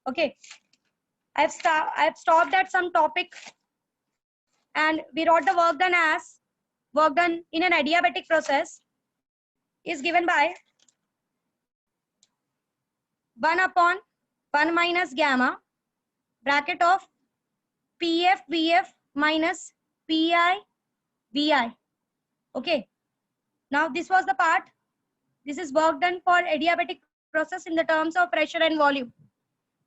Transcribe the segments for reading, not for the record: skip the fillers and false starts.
Okay, I've stopped at some topic and we wrote the work done as work done in an adiabatic process is given by 1 upon 1 minus gamma bracket of PF VF minus PI VI. Okay, now this was the part. This is work done for adiabatic process in the terms of pressure and volume.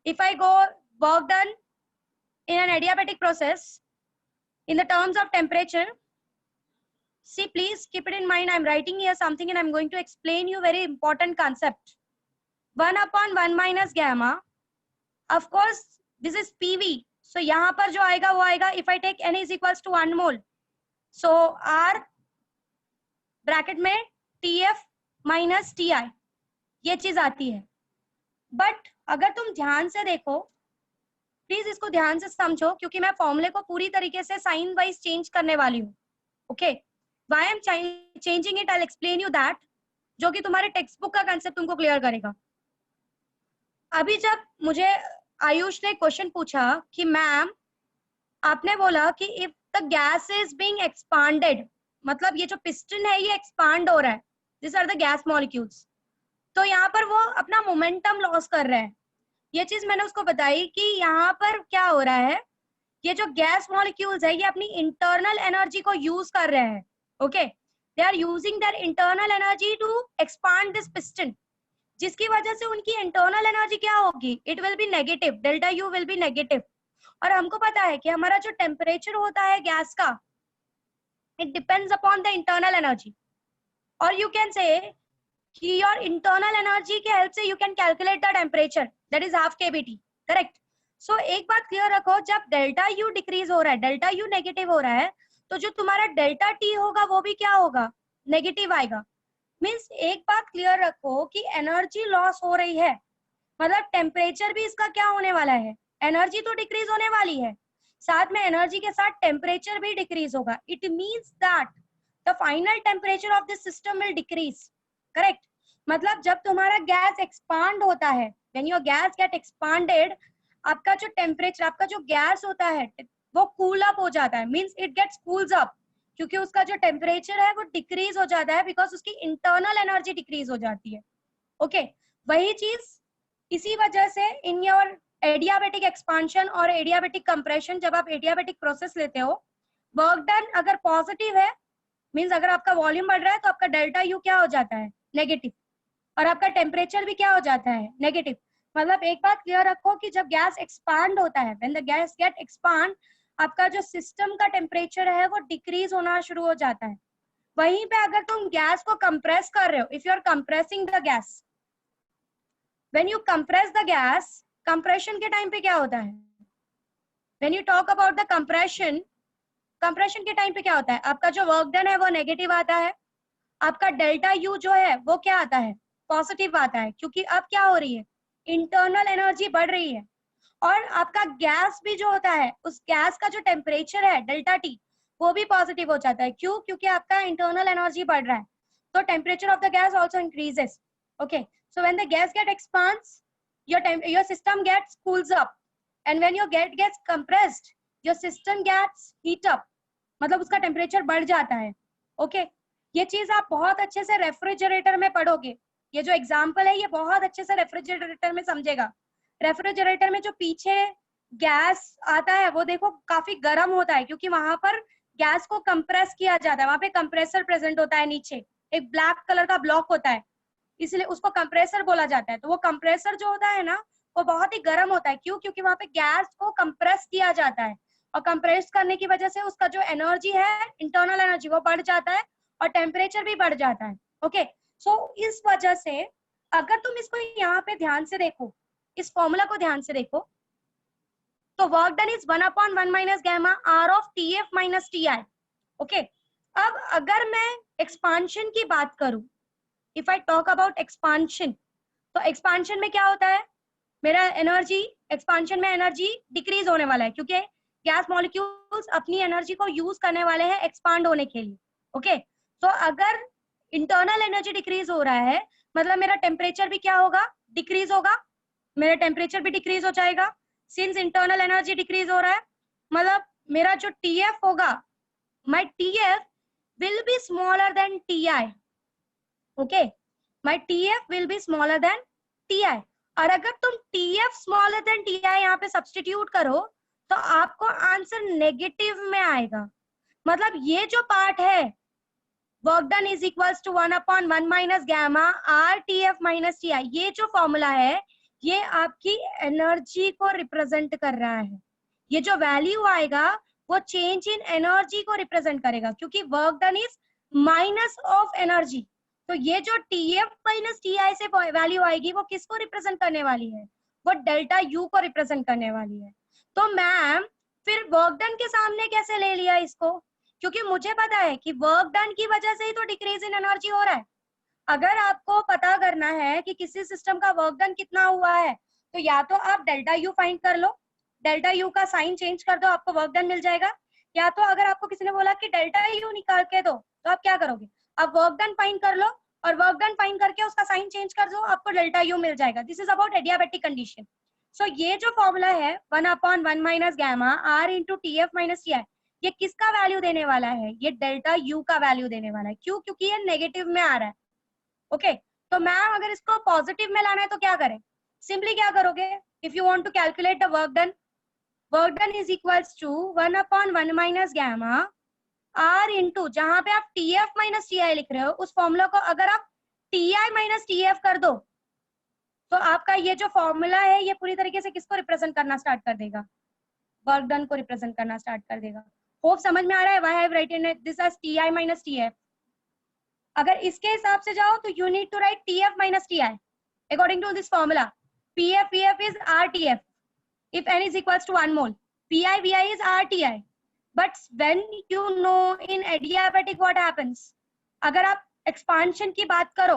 If I go work done in an adiabatic process in the terms of temperature, see, please keep it in mind. I'm writing here something and I'm going to explain you very important concept. 1 upon 1 minus gamma. Of course, this is PV. So यहाँ पर जो आएगा वो आएगा. If I take N is equals to 1 mole. So R bracket में TF minus TI ये चीज आती है. बट अगर तुम ध्यान से देखो, प्लीज इसको ध्यान से समझो क्योंकि मैं फॉर्मूले को पूरी तरीके से साइन वाइज चेंज करने वाली हूँ. Okay, why I am changing it, I will explain you that, जो कि तुम्हारे टेक्स्ट बुक का कंसेप्ट तुमको क्लियर करेगा. अभी जब मुझे आयुष ने क्वेश्चन पूछा कि मैम आपने बोला कि if the gas is being expanded, मतलब ये जो पिस्टन है ये एक्सपांड हो रहा है, this are the gas molecules, तो यहाँ पर वो अपना मोमेंटम लॉस कर रहे हैं. ये चीज मैंने उसको बताई कि यहाँ पर क्या हो रहा है, ये जो गैस मॉलिक्यूल्स है ये अपनी इंटरनल एनर्जी को यूज कर रहे हैं. Okay, they are using their internal energy to expand this piston, जिसकी वजह से उनकी इंटरनल एनर्जी क्या होगी, it will be negative, delta U will be negative. और हमको पता है कि हमारा जो टेम्परेचर होता है गैस का, it depends upon the internal energy. और यू कैन से कि योर इंटरनल एनर्जी के हेल्प से you can calculate the temperature, that is half KBT. Correct. So एक बात क्लियर रखो, जब डेल्टा यू डिक्रीज हो रहा है, डेल्टा यू नेगेटिव हो रहा है, तो जो तुम्हारा डेल्टा टी होगा वो भी क्या होगा, नेगेटिव आएगा. मीन्स एक बात क्लियर रखो कि एनर्जी लॉस हो रही है, मतलब टेम्परेचर भी इसका क्या होने वाला है, एनर्जी तो डिक्रीज होने वाली है, साथ में एनर्जी के साथ टेम्परेचर भी डिक्रीज होगा. It means that the final temperature of this system will decrease. Correct. मतलब जब तुम्हारा गैस एक्सपांड होता है, when your gas get expanded, आपका जो टेम्परेचर, आपका जो गैस होता है वो कूल अप हो जाता है, means it gets cools up, क्योंकि उसका जो टेम्परेचर है वो डिक्रीज हो जाता है, बिकॉज उसकी इंटरनल एनर्जी डिक्रीज हो जाती है. ओके, वही चीज इसी वजह से इन योर एडियाबेटिक एक्सपांशन और एडियाबेटिक कंप्रेशन, जब आप एडियाबेटिक प्रोसेस लेते हो, वर्क डन अगर पॉजिटिव है, मींस अगर आपका वॉल्यूम बढ़ रहा है तो आपका डेल्टा यू क्या हो जाता है, नेगेटिव, और आपका टेम्परेचर भी क्या हो जाता है, नेगेटिव. मतलब एक बात क्लियर रखो कि जब गैस एक्सपांड होता है, when the gas get expand, आपका जो सिस्टम का टेम्परेचर है वो डिक्रीज होना शुरू हो जाता है. वहीं पे अगर तुम गैस को कंप्रेस कर रहे हो, if you are compressing the gas, when you compress the gas, compression के टाइम पे क्या होता है, when you talk about the compression, compression के टाइम पे क्या होता है, आपका जो वर्क डन है वो नेगेटिव आता है, आपका डेल्टा यू जो है वो क्या आता है, पॉजिटिव आता है, क्योंकि अब क्या हो रही है, इंटरनल एनर्जी बढ़ रही है. और आपका गैस भी जो होता है, उस गैस का जो टेम्परेचर है डेल्टा टी, वो भी पॉजिटिव हो जाता है. क्यों, क्योंकि आपका इंटरनल एनर्जी बढ़ रहा है, तो temperature of the gas also increases. Okay, so when the gas get expands, your system gets cools up, and when your gas gets compressed, your system gets heat up, मतलब उसका temperature बढ़ जाता है. Okay, ये चीज आप बहुत अच्छे से रेफ्रिजरेटर में पढ़ोगे. ये जो एग्जाम्पल है ये बहुत अच्छे से रेफ्रिजरेटर में समझेगा. रेफ्रिजरेटर में जो पीछे गैस आता है वो देखो काफी गर्म होता है, क्योंकि वहां पर गैस को कंप्रेस किया जाता है, वहां पे कंप्रेसर प्रेजेंट होता है, नीचे एक ब्लैक कलर का ब्लॉक होता है, इसलिए उसको कंप्रेसर बोला जाता है. तो वो कंप्रेसर जो होता है ना, वो बहुत ही गर्म होता है. क्यों, क्योंकि वहां पे गैस को कंप्रेस किया जाता है, और कंप्रेस करने की वजह से उसका जो एनर्जी है, इंटरनल एनर्जी, वो बढ़ जाता है और टेम्परेचर भी बढ़ जाता है. ओके, सो इस वजह से अगर तुम इसको यहाँ पे ध्यान से देखो, इस फॉर्मूला को ध्यान से देखो, तो work done is 1 upon 1 minus gamma R of TF minus TI. Okay, अब अगर मैं एक्सपांशन की बात करूं, if I talk about expansion, तो एक्सपांशन में क्या होता है, मेरा एनर्जी, एक्सपांशन में एनर्जी डिक्रीज होने वाला है, क्योंकि गैस मॉलिक्यूल्स अपनी एनर्जी को यूज करने वाले हैं एक्सपांड होने के लिए. ओके, तो अगर इंटरनल एनर्जी डिक्रीज हो रहा है, मतलब मेरा टेम्परेचर भी क्या होगा, डिक्रीज होगा. मेरा टेम्परेचर भी डिक्रीज हो जाएगा सिंस इंटरनल एनर्जी डिक्रीज हो रहा है, मतलब मेरा जो TF होगा, my TF will be smaller than TI. Okay, my TF will be smaller than TI. और अगर तुम TF smaller than TI यहाँ पे सब्स्टिट्यूट करो तो आपको आंसर नेगेटिव में आएगा। मतलब ये जो पार्ट है work done is equals to 1/1 minus gamma RTF minus TI, ये जो फॉर्मूला है ये आपकी एनर्जी को रिप्रेजेंट कर रहा है। ये जो वैल्यू आएगा वो चेंज इन एनर्जी को रिप्रेजेंट करेगा, क्योंकि work done is minus of energy. तो ये जो TF माइनस TI से वैल्यू आएगी वो किसको रिप्रेजेंट करने वाली है? वो डेल्टा U को रिप्रेजेंट करने वाली है। तो मैम फिर वर्क डन के सामने कैसे ले लिया इसको? क्योंकि मुझे पता है कि वर्क डन की वजह से ही तो डिक्रीज इन एनर्जी हो रहा है। अगर आपको पता करना है कि किसी सिस्टम का वर्क डन कितना हुआ है तो या तो आप डेल्टा U फाइंड कर लो, डेल्टा U का साइन चेंज कर दो, आपको वर्क डन मिल जाएगा। या तो अगर आपको किसी ने बोला कि डेल्टा U निकाल के दो तो आप क्या करोगे? आप वर्क डन फाइंड कर लो और वर्क डन फाइंड करके उसका साइन चेंज कर दो, आपको डेल्टा U मिल जाएगा। This is about adiabatic condition. So ये जो फॉर्मूला है 1/1 minus gamma R into TF minus TI, ये किसका वैल्यू देने वाला है? ये डेल्टा U का वैल्यू देने वाला है। क्यों? क्योंकि ये नेगेटिव में आ रहा है। ओके तो मैम अगर इसको पॉजिटिव में लाना है तो क्या करें? सिंपली क्या करोगे? If you want to calculate the work done is equals to 1/1 minus gamma R into, जहां पे आप TF माइनस TI लिख रहे हो उस फॉर्मूला को अगर आप TI माइनस TF कर दो तो आपका ये जो फॉर्मूला है ये पूरी तरीके से किसको रिप्रेजेंट करना स्टार्ट कर देगा? वर्क डन को रिप्रेजेंट करना स्टार्ट कर देगा। होप समझ में आ रहा है? Why I have written this as TI minus TF। अगर इसके हिसाब से जाओ तो you need to write TF minus TI according to this formula. PF is RTF if N is equals to 1 mole. PI is RTI. But when you know in adiabatic what happens, अगर आप expansion की बात करो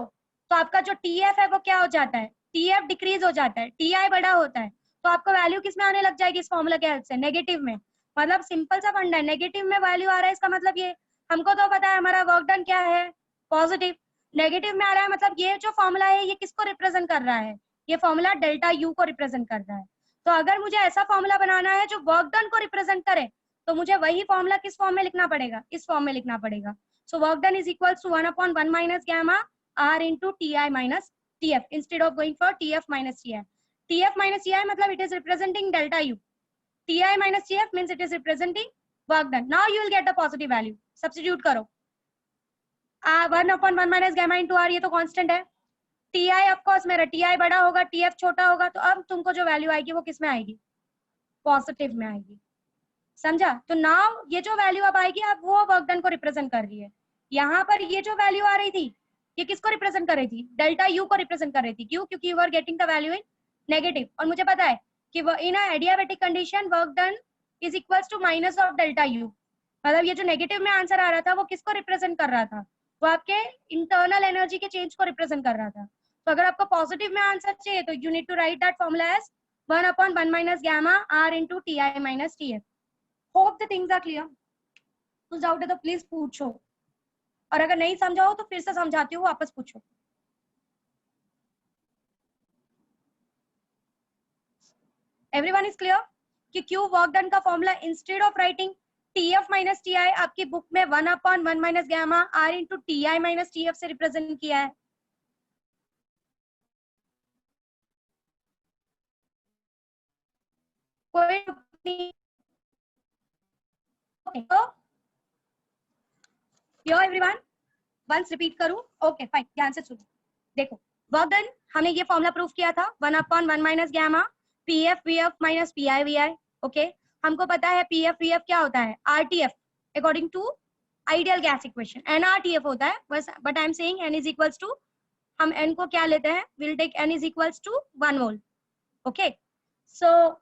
तो आपका जो TF है वो क्या हो जाता है? TF डिक्रीज हो जाता है, TI बड़ा होता है, तो आपको वैल्यू किस में आने लग जाएगी इस फॉर्मूला के हेल्प से? नेगेटिव में। मतलब सिंपल सा फंडा है, नेगेटिव में वैल्यू आ रहा है इसका मतलब ये, हमको तो पता है हमारा वर्क डन क्या है, पॉजिटिव। नेगेटिव में आ रहा है मतलब ये जो फॉर्मूला है ये किसको रिप्रेजेंट कर रहा है? ये फॉर्मूला डेल्टा U को रिप्रेजेंट कर रहा है। तो अगर मुझे ऐसा फॉर्मूला बनाना है जो वर्क डन को रिप्रेजेंट करे तो मुझे वही फॉर्मूला किस फॉर्म में लिखना पड़ेगा? इस फॉर्म में लिखना पड़ेगा। So work done is equals to 1/1 minus gamma R into TI minus TF instead of going for TF minus TI। TF minus TI मतलब it is representing delta U, TI minus TF means it is representing work done. Now you will get the positive value, substitute करो। 1/1 minus gamma into R ये तो constant है। TI of course मेरा TI बड़ा होगा, TF छोटा होगा, तो अब तुमको जो वैल्यू आएगी वो किस में आएगी? पॉजिटिव में आएगी। समझा? तो नाउ ये जो वैल्यू अब आएगी अब वो वर्क डन को रिप्रेजेंट कर रही है। यहाँ पर ये जो वैल्यू आ रही थी ये किसको रिप्रेजेंट कर रही थी? डेल्टा U को रिप्रेजेंट कर रही थी। क्यों? क्योंकि you are getting the value in negative, और मुझे पता है कि in adiabatic condition work done is equals to minus of delta U। मतलब ये जो नेगेटिव में आंसर आ रहा था वो किसको रिप्रेजेंट कर रहा था? वो आपके इंटरनल एनर्जी के चेंज को रिप्रेजेंट कर रहा था। तो अगर आपको पॉजिटिव में आंसर चाहिए तो you need to write that formula as 1/1 minus gamma R into TI minus TF। Hope the things are clear. कुछ डाउट है तो प्लीज पूछो, और अगर नहीं समझाओ तो फिर से समझाती हूँ, वापस पूछो। एवरीवन इज क्लियर कि क्यों वर्क डन का formula instead of writing TF minus TI आपकी बुक में 1/1 minus gamma R into TI minus TF से रिप्रेजेंट किया है? कोई क्लियर एवरीवन? वंस रिपीट करूं? ओके फाइन, ध्यान से सुनो। देखो वर्क डन हमने ये फॉर्मूला प्रूव किया था 1/1 minus gamma PF VF minus PI VI। Okay हमको पता है PF VF क्या होता है? RTF according to ideal gas equation NRTF होता है, but I am saying N is equals to, हम N को क्या लेते हैं? Will take N is equals to 1 mole. Okay so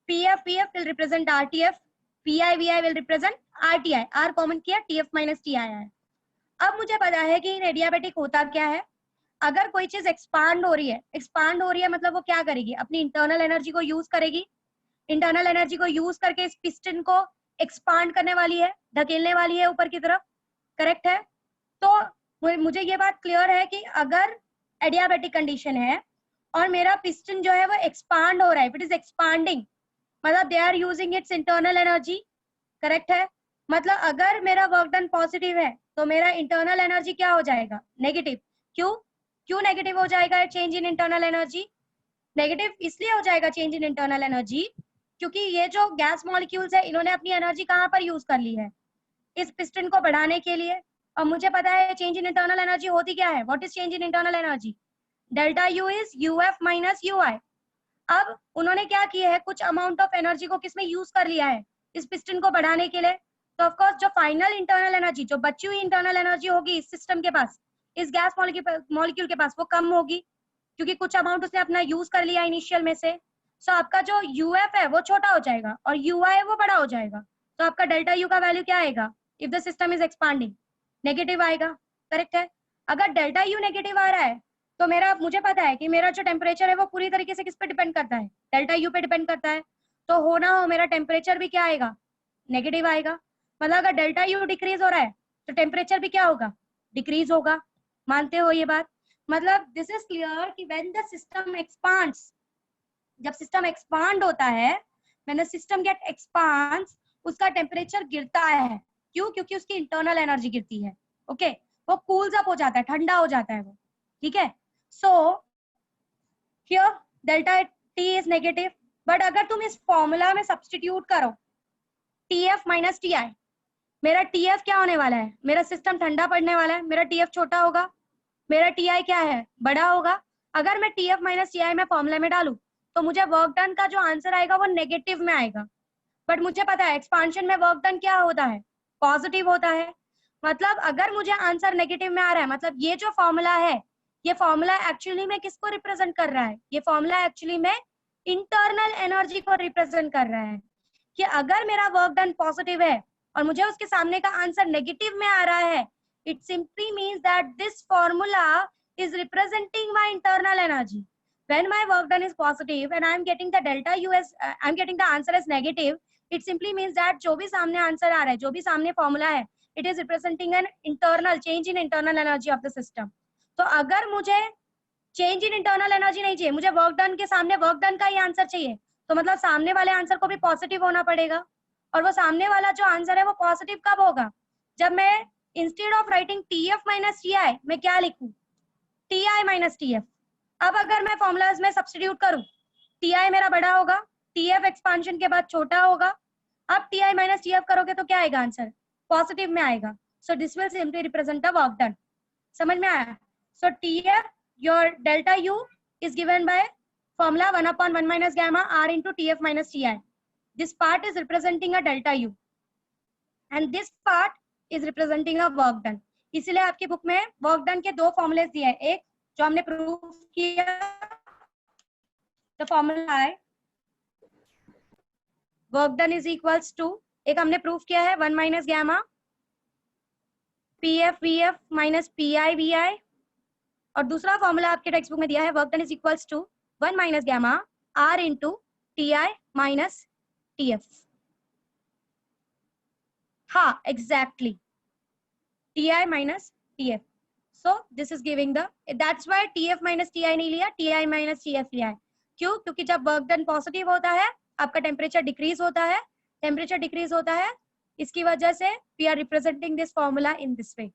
PF VF will represent RTF, PI VI will represent RTI, R common किया, TF minus TI है। अब मुझे पता है कि एडियाबेटिक होता क्या है। अगर कोई चीज एक्सपांड हो रही है मतलब वो क्या करेगी? अपनी इंटरनल एनर्जी को यूज करेगी। इंटरनल एनर्जी को यूज करके इस पिस्टन को एक्सपांड करने वाली है, धकेलने वाली है ऊपर की तरफ। करेक्ट है? तो मुझे ये बात क्लियर है कि अगर एडियाबेटिक कंडीशन है और मेरा पिस्टन जो है वो एक्सपांड हो रहा है, इट इज एक्सपांडिंग, मतलब they are using its internal energy, correct है। मतलब अगर मेरा वर्क डन पॉजिटिव है तो मेरा इंटरनल एनर्जी क्या हो जाएगा, नेगेटिव। क्यों क्यों नेगेटिव हो जाएगा change in internal energy? Negative इसलिए हो जाएगा चेंज इन इंटरनल एनर्जी क्योंकि ये जो गैस मॉलिक्यूल्स है इन्होंने अपनी एनर्जी कहाँ पर यूज कर ली है, इस पिस्टन को बढ़ाने के लिए। और मुझे पता है चेंज इन इंटरनल एनर्जी होती क्या है, what is change in internal energy, delta U is UF minus UI. अब उन्होंने क्या किया है, कुछ अमाउंट ऑफ एनर्जी को किसमें यूज कर लिया है, इस पिस्टन को बढ़ाने के लिए। तो ऑफ कोर्स जो फाइनल इंटरनल एनर्जी, जो बची हुई इंटरनल एनर्जी होगी इस सिस्टम के पास, इस गैस मॉलिक्यूल के पास, वो कम होगी क्योंकि कुछ अमाउंट उसने अपना यूज कर लिया इनिशियल में से। सो आपका जो यूएफ है वो छोटा हो जाएगा और यूआई वो बड़ा हो जाएगा। तो आपका डेल्टा यू का वैल्यू क्या आएगा, if the system is expanding, negative आएगा, करेक्ट है। अगर डेल्टा यू नेगेटिव आ रहा है तो मेरा, मुझे पता है कि मेरा जो टेम्परेचर है वो पूरी तरीके से किस पे डिपेंड करता है, डेल्टा यू पे डिपेंड करता है। तो हो ना हो मेरा टेम्परेचर भी क्या आएगा, नेगेटिव आएगा। मतलब अगर डेल्टा यू डिक्रीज हो रहा है तो टेम्परेचर भी क्या होगा, डिक्रीज होगा। मानते हो ये बात? मतलब दिस इज क्लियर कि व्हेन द सिस्टम एक्सपांड्स, जब सिस्टम एक्सपांड होता है, when the system get expands, उसका टेम्परेचर गिरता है। क्यों? क्योंकि उसकी इंटरनल एनर्जी गिरती है। ओके वो कूल्स अप हो जाता है, ठंडा हो जाता है वो, ठीक है। So here delta T is negative, but अगर तुम इस फॉर्मूला में सब्स्टिट्यूट करो टीएफ माइनस टीआई, मेरा टीएफ क्या होने वाला है, मेरा सिस्टम ठंडा पड़ने वाला है, मेरा टीएफ छोटा होगा, मेरा टीआई क्या है, बड़ा होगा। अगर मैं टीएफ माइनस टीआई में फॉर्मूला में डालू तो मुझे वर्क डन का जो आंसर आएगा वो नेगेटिव में आएगा। बट मुझे पता है एक्सपांशन में वर्क डन क्या होता है, पॉजिटिव होता है। मतलब अगर मुझे आंसर नेगेटिव में आ रहा है, मतलब ये जो फॉर्मूला है, ये फॉर्मूला एक्चुअली में किसको रिप्रेजेंट कर रहा है, ये फॉर्मूला एक्चुअली में इंटरनल एनर्जी को रिप्रेजेंट कर रहा है। कि अगर मेरा वर्क डन पॉजिटिव है और मुझे उसके सामने का आंसर नेगेटिव में आ रहा है, it simply means that this formula is representing my internal energy. When my work done is positive and I am getting the delta U as I am getting the answer as negative, it simply means that जो भी सामने answer आ रहा है, जो भी सामने formula है, it is representing an internal change in internal energy of the system. तो अगर मुझे चेंज इन इंटरनल एनर्जी नहीं चाहिए, मुझे वर्क डन के सामने वर्क डन का ही आंसर चाहिए, तो मतलब सामने वाले आंसर को भी पॉजिटिव होना पड़ेगा। और वो सामने वाला जो आंसर है वो पॉजिटिव कब होगा, जब मैं instead of writing TF minus TI मैं क्या लिखूं, टीआई माइनस टीएफ। अब अगर मैं फॉर्मूलाज में सब्स्टिट्यूट करूं, टीआई मेरा बड़ा होगा, टीएफ एक्सपांशन के बाद छोटा होगा। अब टीआई माइनस टीएफ करोगे तो क्या आएगा आंसर, पॉजिटिव में आएगा। So this will simply represent the work done. समझ में आया? सो TF, your delta u is given by formula 1/1 minus gamma r into tf minus ti. This part is representing a delta u and this part is representing a work done. इसलिए आपकी book में work done के दो फॉर्मूले दिए हैं, एक जो हमने प्रूव किया, द फॉर्मूला है work done is equals to, एक हमने प्रूव किया है 1 minus gamma PF VF minus PI VI, और दूसरा फॉर्मूला आपके टेक्स्ट बुक में दिया है work done is equals to 1 minus gamma R into T I minus T F. हाँ exactly, T I minus T F. So this is giving the, that's why T F minus T I नहीं लिया, T I minus T F लिया है। क्यों? क्योंकि जब work done positive होता है आपका टेम्परेचर डिक्रीज होता है, टेम्परेचर डिक्रीज होता है, इसकी वजह से we are representing this formula in this way.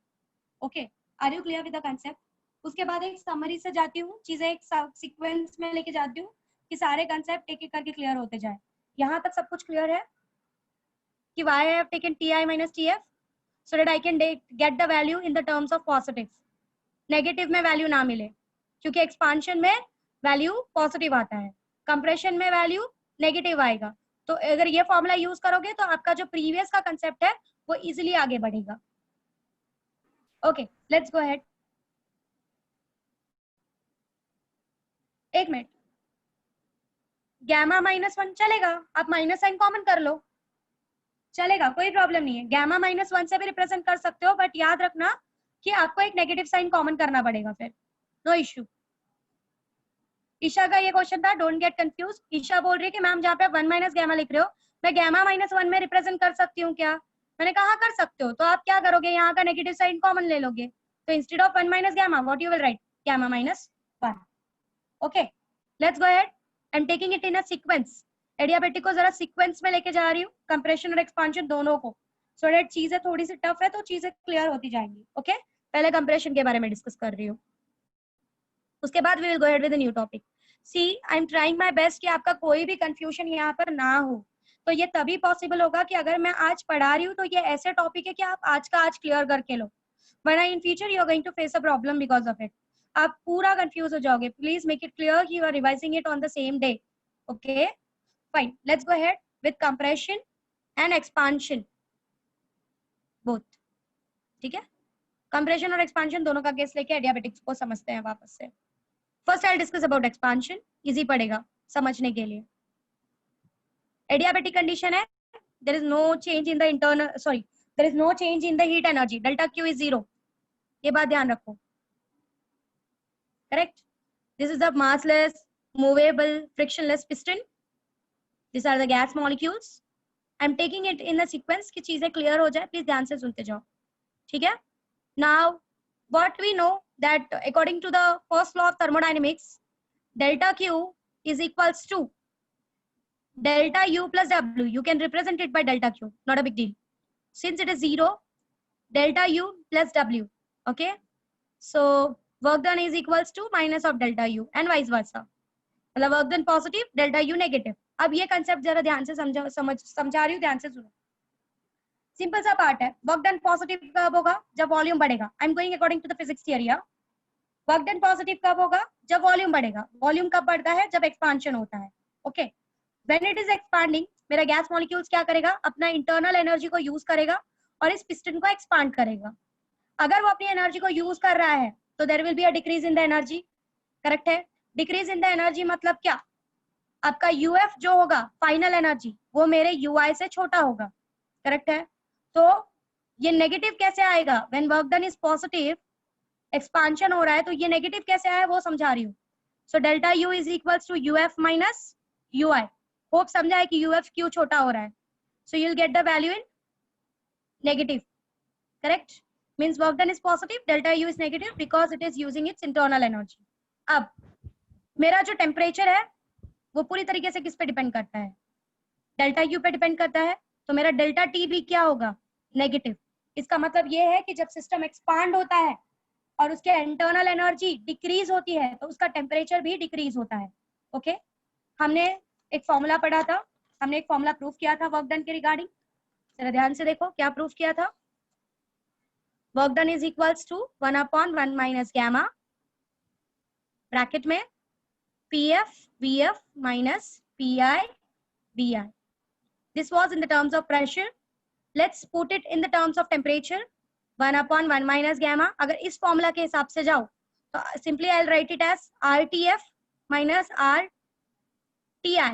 Okay, are you clear with the concept? उसके बाद एक समरी से जाती हूँ, चीजें एक सीक्वेंस में लेके जाती हूँ कि सारे कंसेप्ट एक एक करके क्लियर होते जाए। यहाँ तक सब कुछ क्लियर है कि why I have taken Ti minus Tf so that I can get the value in the terms of positive. Negative में वैल्यू ना मिले, क्योंकि एक्सपांशन में वैल्यू पॉजिटिव आता है, कंप्रेशन में वैल्यू नेगेटिव आएगा। तो अगर ये फॉर्मूला यूज करोगे तो आपका जो प्रीवियस का कंसेप्ट है वो इजिली आगे बढ़ेगा। Okay let's go ahead. एक मिनट, गैमा -1 चलेगा, आप माइनस साइन कॉमन कर लो, चलेगा, कोई प्रॉब्लम नहीं है। गैमा -1 से भी रिप्रेजेंट कर सकते हो, बट याद रखना कि आपको एक नेगेटिव साइन कॉमन करना पड़ेगा, फिर नो इश्यू। ईशा का ये क्वेश्चन था, डोंट गेट कंफ्यूज। ईशा बोल रही है कि मैम जहाँ पे आप 1 माइनस गैमा लिख रहे हो, मैं गैमा -1 में रिप्रेजेंट कर सकती हूँ क्या? मैंने कहा कर सकते हो। तो आप क्या करोगे, यहाँ का नेगेटिव साइन कॉमन ले लोगे, तो instead of 1 minus gamma what you will write, gamma -1। Okay let's go ahead, I am taking it in a sequence. Adiabatic को जरा सीक्वेंस में लेके जा रही हूँ, कंप्रेशन और एक्सपांशन दोनों को, सो दैट चीजें थोड़ी सी टफ है तो चीजें क्लियर होती जाएंगी। ओके पहले कंप्रेशन के बारे में डिस्कस कर रही हूँ, उसके बाद we will go ahead with a new topic. See I am trying my best कि आपका कोई भी कंफ्यूजन यहाँ पर ना हो। तो ये तभी पॉसिबल होगा कि अगर मैं आज पढ़ा रही हूँ तो ये ऐसे टॉपिक है कि आप आज का आज क्लियर करके लो, वरना in future you are going to face a problem because of it. आप पूरा कंफ्यूज हो जाओगे। प्लीज मेक इट क्लियर कि you are revising it on the same day. Okay fine, let's go ahead with compression and expansion both. ठीक है, compression और expansion दोनों का केस लेके एडियाबेटिक्स को समझते हैं वापस से। First I discuss about expansion, easy पड़ेगा समझने के लिए। एडियाबेटिक कंडीशन है, there is no change in the internal, sorry, there is no change in the heat energy, delta Q is 0, ये बात ध्यान रखो। Correct, this is the massless movable frictionless piston, these are the gas molecules, I am taking it in the sequence कि चीजें clear हो जाए, please ध्यान से सुनते जाओ। ठीक है, now what we know that according to the first law of thermodynamics, delta Q is equals to delta U plus W. You can represent it by delta Q, not a big deal. Since it is 0, delta U plus W. Okay, so work done is equals to minus of delta U and vice versa. मतलब work done positive, delta U negative. अब ये concept जरा ध्यान से समझा रही हूँ, ध्यान से सुनो। सिंपल सा पार्ट है, वर्क डन पॉजिटिव कब होगा? जब वॉल्यूम बढ़ेगा। I am going according to the physics theory. Work done positive कब होगा? जब वॉल्यूम बढ़ेगा। वॉल्यूम कब बढ़ता है? जब एक्सपांशन होता है। Okay, when it is expanding, मेरा गैस मॉलिक्यूल्स क्या करेगा? अपना इंटरनल एनर्जी को यूज करेगा और इस पिस्टन को एक्सपांड करेगा। अगर वो अपनी एनर्जी को यूज कर रहा है तो there will be a decrease in the energy. Correct है, डिक्रीज इन द एनर्जी मतलब क्या? आपका यूएफ जो होगा फाइनल एनर्जी, वो मेरे यूआई से छोटा होगा। करेक्ट है, तो ये नेगेटिव कैसे आएगा? When work done is positive, expansion हो रहा है, तो ये नेगेटिव कैसे आया वो समझा रही हूँ। So delta U is equals to UF minus UI. Hope समझा है कि यूएफ क्यों छोटा हो रहा है। So you will get the value in negative. Correct, means work done is positive, delta U is negative because it is using its internal energy. अब मेरा जो टेम्परेचर है वो पूरी तरीके से किस पे डिपेंड करता है? डेल्टा U पे डिपेंड करता है, तो मेरा डेल्टा T भी क्या होगा? नेगेटिव। इसका मतलब ये है कि जब सिस्टम एक्सपांड होता है और उसके इंटरनल एनर्जी डिक्रीज होती है तो उसका टेम्परेचर भी डिक्रीज होता है। ओके, हमने एक फॉर्मूला पढ़ा था, हमने एक फॉर्मूला प्रूफ किया था वर्क डन के रिगार्डिंग। जरा ध्यान से देखो क्या प्रूफ किया था। Work done is equals to 1/1 minus gamma bracket में PF VF minus PI VI. This was in the terms of pressure. Let's put it in the terms of temperature. 1/1 minus gamma. अगर इस formula के हिसाब से जाओ तो simply I'll write it as RTF minus RTI.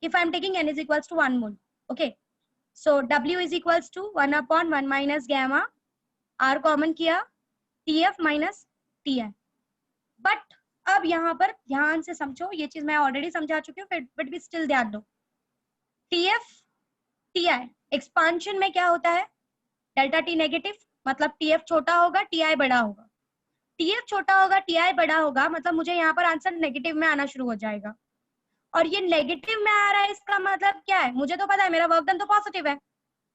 If I'm taking N is equals to 1 mole. Okay. So W is equals to 1/1 minus gamma. R common किया, TF minus TI. But अब यहाँ पर ध्यान से समझो, ये चीज मैं ऑलरेडी समझा चुकी हूँ, बट भी स्टिल ध्यान दो। TF TI एक्सपांशन में क्या होता है? डेल्टा T नेगेटिव, मतलब TF छोटा होगा, TI बड़ा होगा। TF छोटा होगा, TI बड़ा होगा, मतलब मुझे यहाँ पर आंसर नेगेटिव में आना शुरू हो जाएगा। और ये नेगेटिव में आ रहा है, इसका मतलब क्या है? मुझे तो पता है मेरा वर्क डन तो पॉजिटिव है।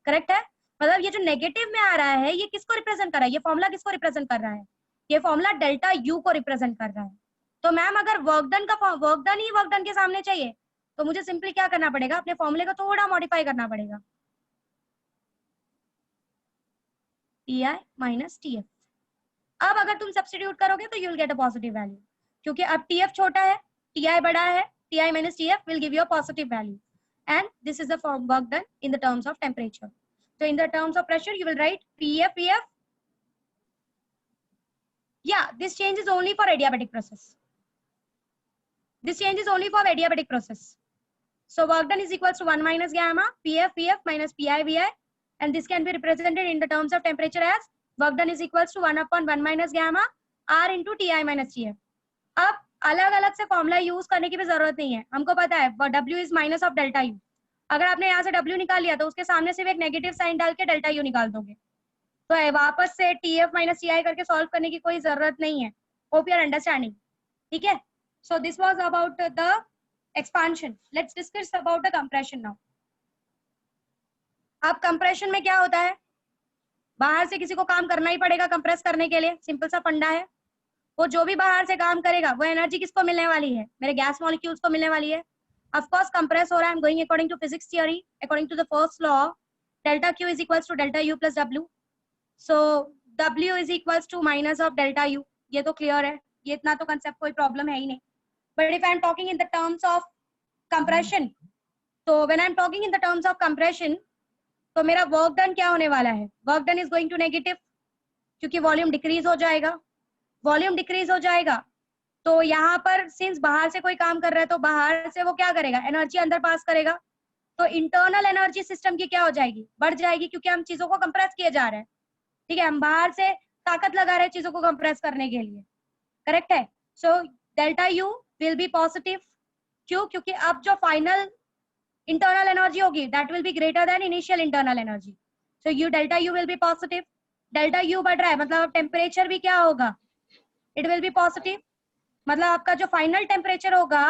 करेक्ट है, मतलब ये जो नेगेटिव में आ रहा है ये किसको रिप्रेजेंट कर रहा है? ये फॉर्मूला किसको रिप्रेजेंट कर रहा है? ये फॉर्मूला डेल्टा U को रिप्रेजेंट कर रहा है। तो मैम अगर वर्क डन ही वर्क डन के सामने चाहिए तो मुझे सिंपली क्या करना पड़ेगा? अपने फॉर्मूले को थोड़ा मॉडिफाई करना पड़ेगा। TI minus TF। अब अगर तुम सब्स्टिट्यूट करोगे तो you will get a positive value, क्योंकि अब TF छोटा है, TI बड़ा है, TI minus TF will give you a positive value and this is the work done in the terms of temperature. So in the terms of pressure, you will write PF, VF. Yeah, this change is only for adiabatic process. This change is only for adiabatic process. So work done is equals to 1 minus gamma, PF, VF minus PI, VI. And this can be represented in the terms of temperature as work done is equals to 1/1 minus gamma, R into TI minus TF. अब अलग अलग से formula use करने की भी जरूरत नहीं है, हमको पता है W is minus of delta U. अगर आपने यहाँ से W निकाल लिया तो उसके सामने सिर्फ एक नेगेटिव साइन डाल के डेल्टा U निकाल दोगे, तो वापस से TF माइनस TI करके सॉल्व करने की कोई जरूरत नहीं है। Hope you are understanding. ठीक है, So this was about the expansion. Let's discuss about the compression now. अब compression में क्या होता है, बाहर से किसी को काम करना ही पड़ेगा कंप्रेस करने के लिए, सिंपल सा फंडा है। वो जो भी बाहर से काम करेगा वो एनर्जी किसको मिलने वाली है, मेरे गैस मॉलिक्यूल्स को मिलने वाली है। ऑफ कोर्स कंप्रेस हो रहा है, I am going according to physics theory, according to the first law, delta Q is equals to delta U plus W. So W is equals to minus of delta U, ये तो clear है, ये इतना तो concept कोई problem है ही नहीं। But if I am talking in the terms of compression, तो when I am talking in the terms of compression, तो मेरा वर्क डन क्या होने वाला है, work done is going to negative, क्योंकि वॉल्यूम डिक्रीज हो जाएगा। वॉल्यूम डिक्रीज हो जाएगा तो यहाँ पर सिंस बाहर से कोई काम कर रहा है तो बाहर से वो क्या करेगा, एनर्जी अंदर पास करेगा। तो इंटरनल एनर्जी सिस्टम की क्या हो जाएगी, बढ़ जाएगी, क्योंकि हम चीजों को कंप्रेस किए जा रहे हैं। ठीक है, हम बाहर से ताकत लगा रहे हैं चीजों को कंप्रेस करने के लिए, करेक्ट है। सो delta U will B positive, क्यों, क्योंकि अब जो फाइनल इंटरनल एनर्जी होगी that will be greater than initial internal energy. So you delta U will B positive, delta U बढ़ रहा है मतलब टेम्परेचर भी क्या होगा, इट विल बी पॉजिटिव, मतलब आपका जो फाइनल टेम्परेचर होगा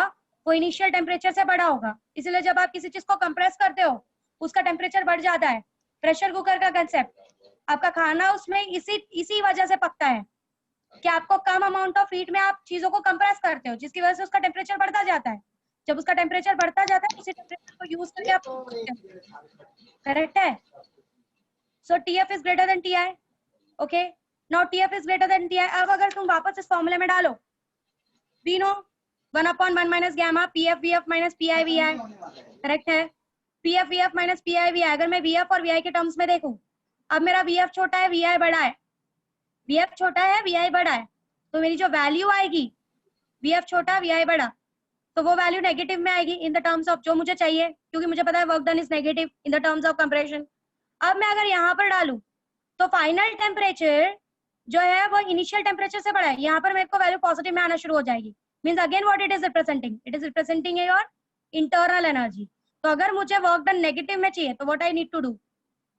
वो इनिशियल टेम्परेचर से बड़ा होगा। इसलिए जब आप किसी चीज को कंप्रेस करते हो उसका टेम्परेचर बढ़ जाता है। प्रेशर कुकर का कंसेप्ट, आपका खाना उसमें इसी वजह से पकता है कि आपको कम अमाउंट ऑफ हीट में आप चीजों को कंप्रेस करते हो, जिसकी वजह से उसका टेम्परेचर बढ़ता जाता है। जब उसका टेम्परेचर बढ़ता जाता है उसी टेम्परेचर को यूज करके आप, करेक्ट है। सो TF is greater than TI, okay. Now TF is greater than TI। अब अगर तुम वापस इस फॉर्मूले में डालो, we know 1/1 minus gamma PF VF minus PI VI, correct है। PF VF minus PI VI, अगर मैं VF और VI के टर्म्स में देखूं, अब मेरा VF छोटा है VI बड़ा है, VF छोटा है VI बड़ा है, तो मेरी जो वैल्यू आएगी VF छोटा VI बड़ा, तो वो वैल्यू नेगेटिव में आएगी इन द टर्म्स ऑफ जो मुझे चाहिए, क्योंकि मुझे पता है work done is negative in the terms of compression. अब मैं अगर यहाँ पर डालूं तो फाइनल टेम्परेचर जो है वो इनिशियल टेम्परेचर से बड़ा है, यहाँ पर मेरे को वैल्यू पॉजिटिव में आना शुरू हो जाएगी। Means again what it is representing, it is representing your internal energy. तो अगर मुझे वर्क डन नेगेटिव में चाहिए तो what I need to do,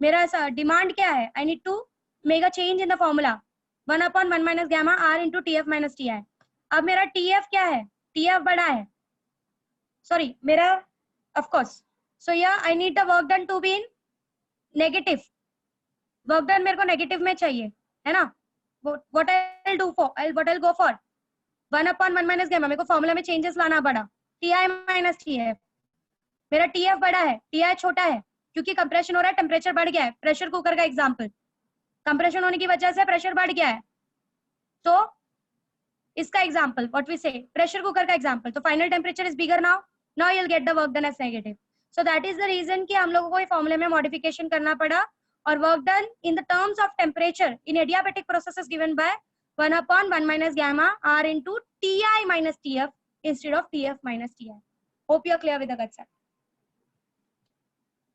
मेरा ऐसा डिमांड क्या है, I need to make a change in the formula 1/1 minus gamma R into TF minus TI। अब मेरा TF क्या है, TF बड़ा है, सॉरी मेरा ऑफ कोर्स, सो या I need the work done to be in negative, work done मेरे को नेगेटिव में चाहिए, है ना। what I'll do for, what I'll go for 1/1 minus gamma, मेरे को फॉर्मूला में चेंजेस लाना पड़ा, TI minus TF। मेरा TF बड़ा है TI छोटा है, क्योंकि कंप्रेशन हो रहा है, टेम्परेचर बढ़ गया है। प्रेशर कुकर का एग्जांपल, कंप्रेशन होने की वजह से प्रेशर बढ़ गया है, तो इसका example what we say, pressure cooker का एग्जांपल, तो final temperature is bigger now you will get the work done as negative. So that is the reason कि हम लोगों को ये फॉर्मूले में मॉडिफिकेशन करना पड़ा, और work done in the terms of temperature in adiabatic process is given by 1/1 minus gamma R into TI minus TF instead of TF minus TI। Hope you are clear with the concept,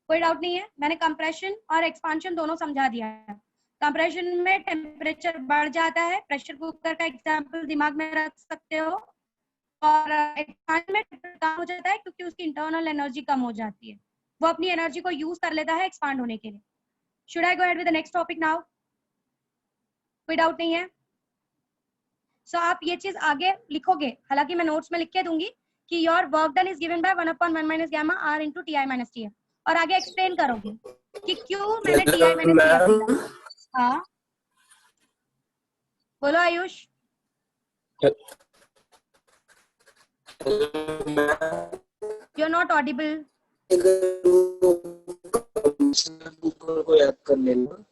कोई doubt नहीं है। मैंने compression और expansion दोनों समझा दिया है। Compression में टेम्परेचर बढ़ जाता है, प्रेशर कुकर का एग्जांपल दिमाग में रख सकते हो, और एक्सपांशन में कम हो जाता है क्योंकि उसकी इंटरनल एनर्जी कम हो जाती है, वो अपनी एनर्जी को यूज कर लेता है एक्सपांड होने के लिए। Should I go ahead with the next topic now, कोई डाउट नहीं है। सो आप ये चीज आगे लिखोगे, हालांकि मैं नोट्स में लिख के दूंगी कि your work done is given by 1/1 minus gamma R into TI minus TF, और आगे एक्सप्लेन करोगे कि क्यों मैंने TI minus TF लिया। हाँ बोलो Ayush. You are not audible. को याद कर लेना।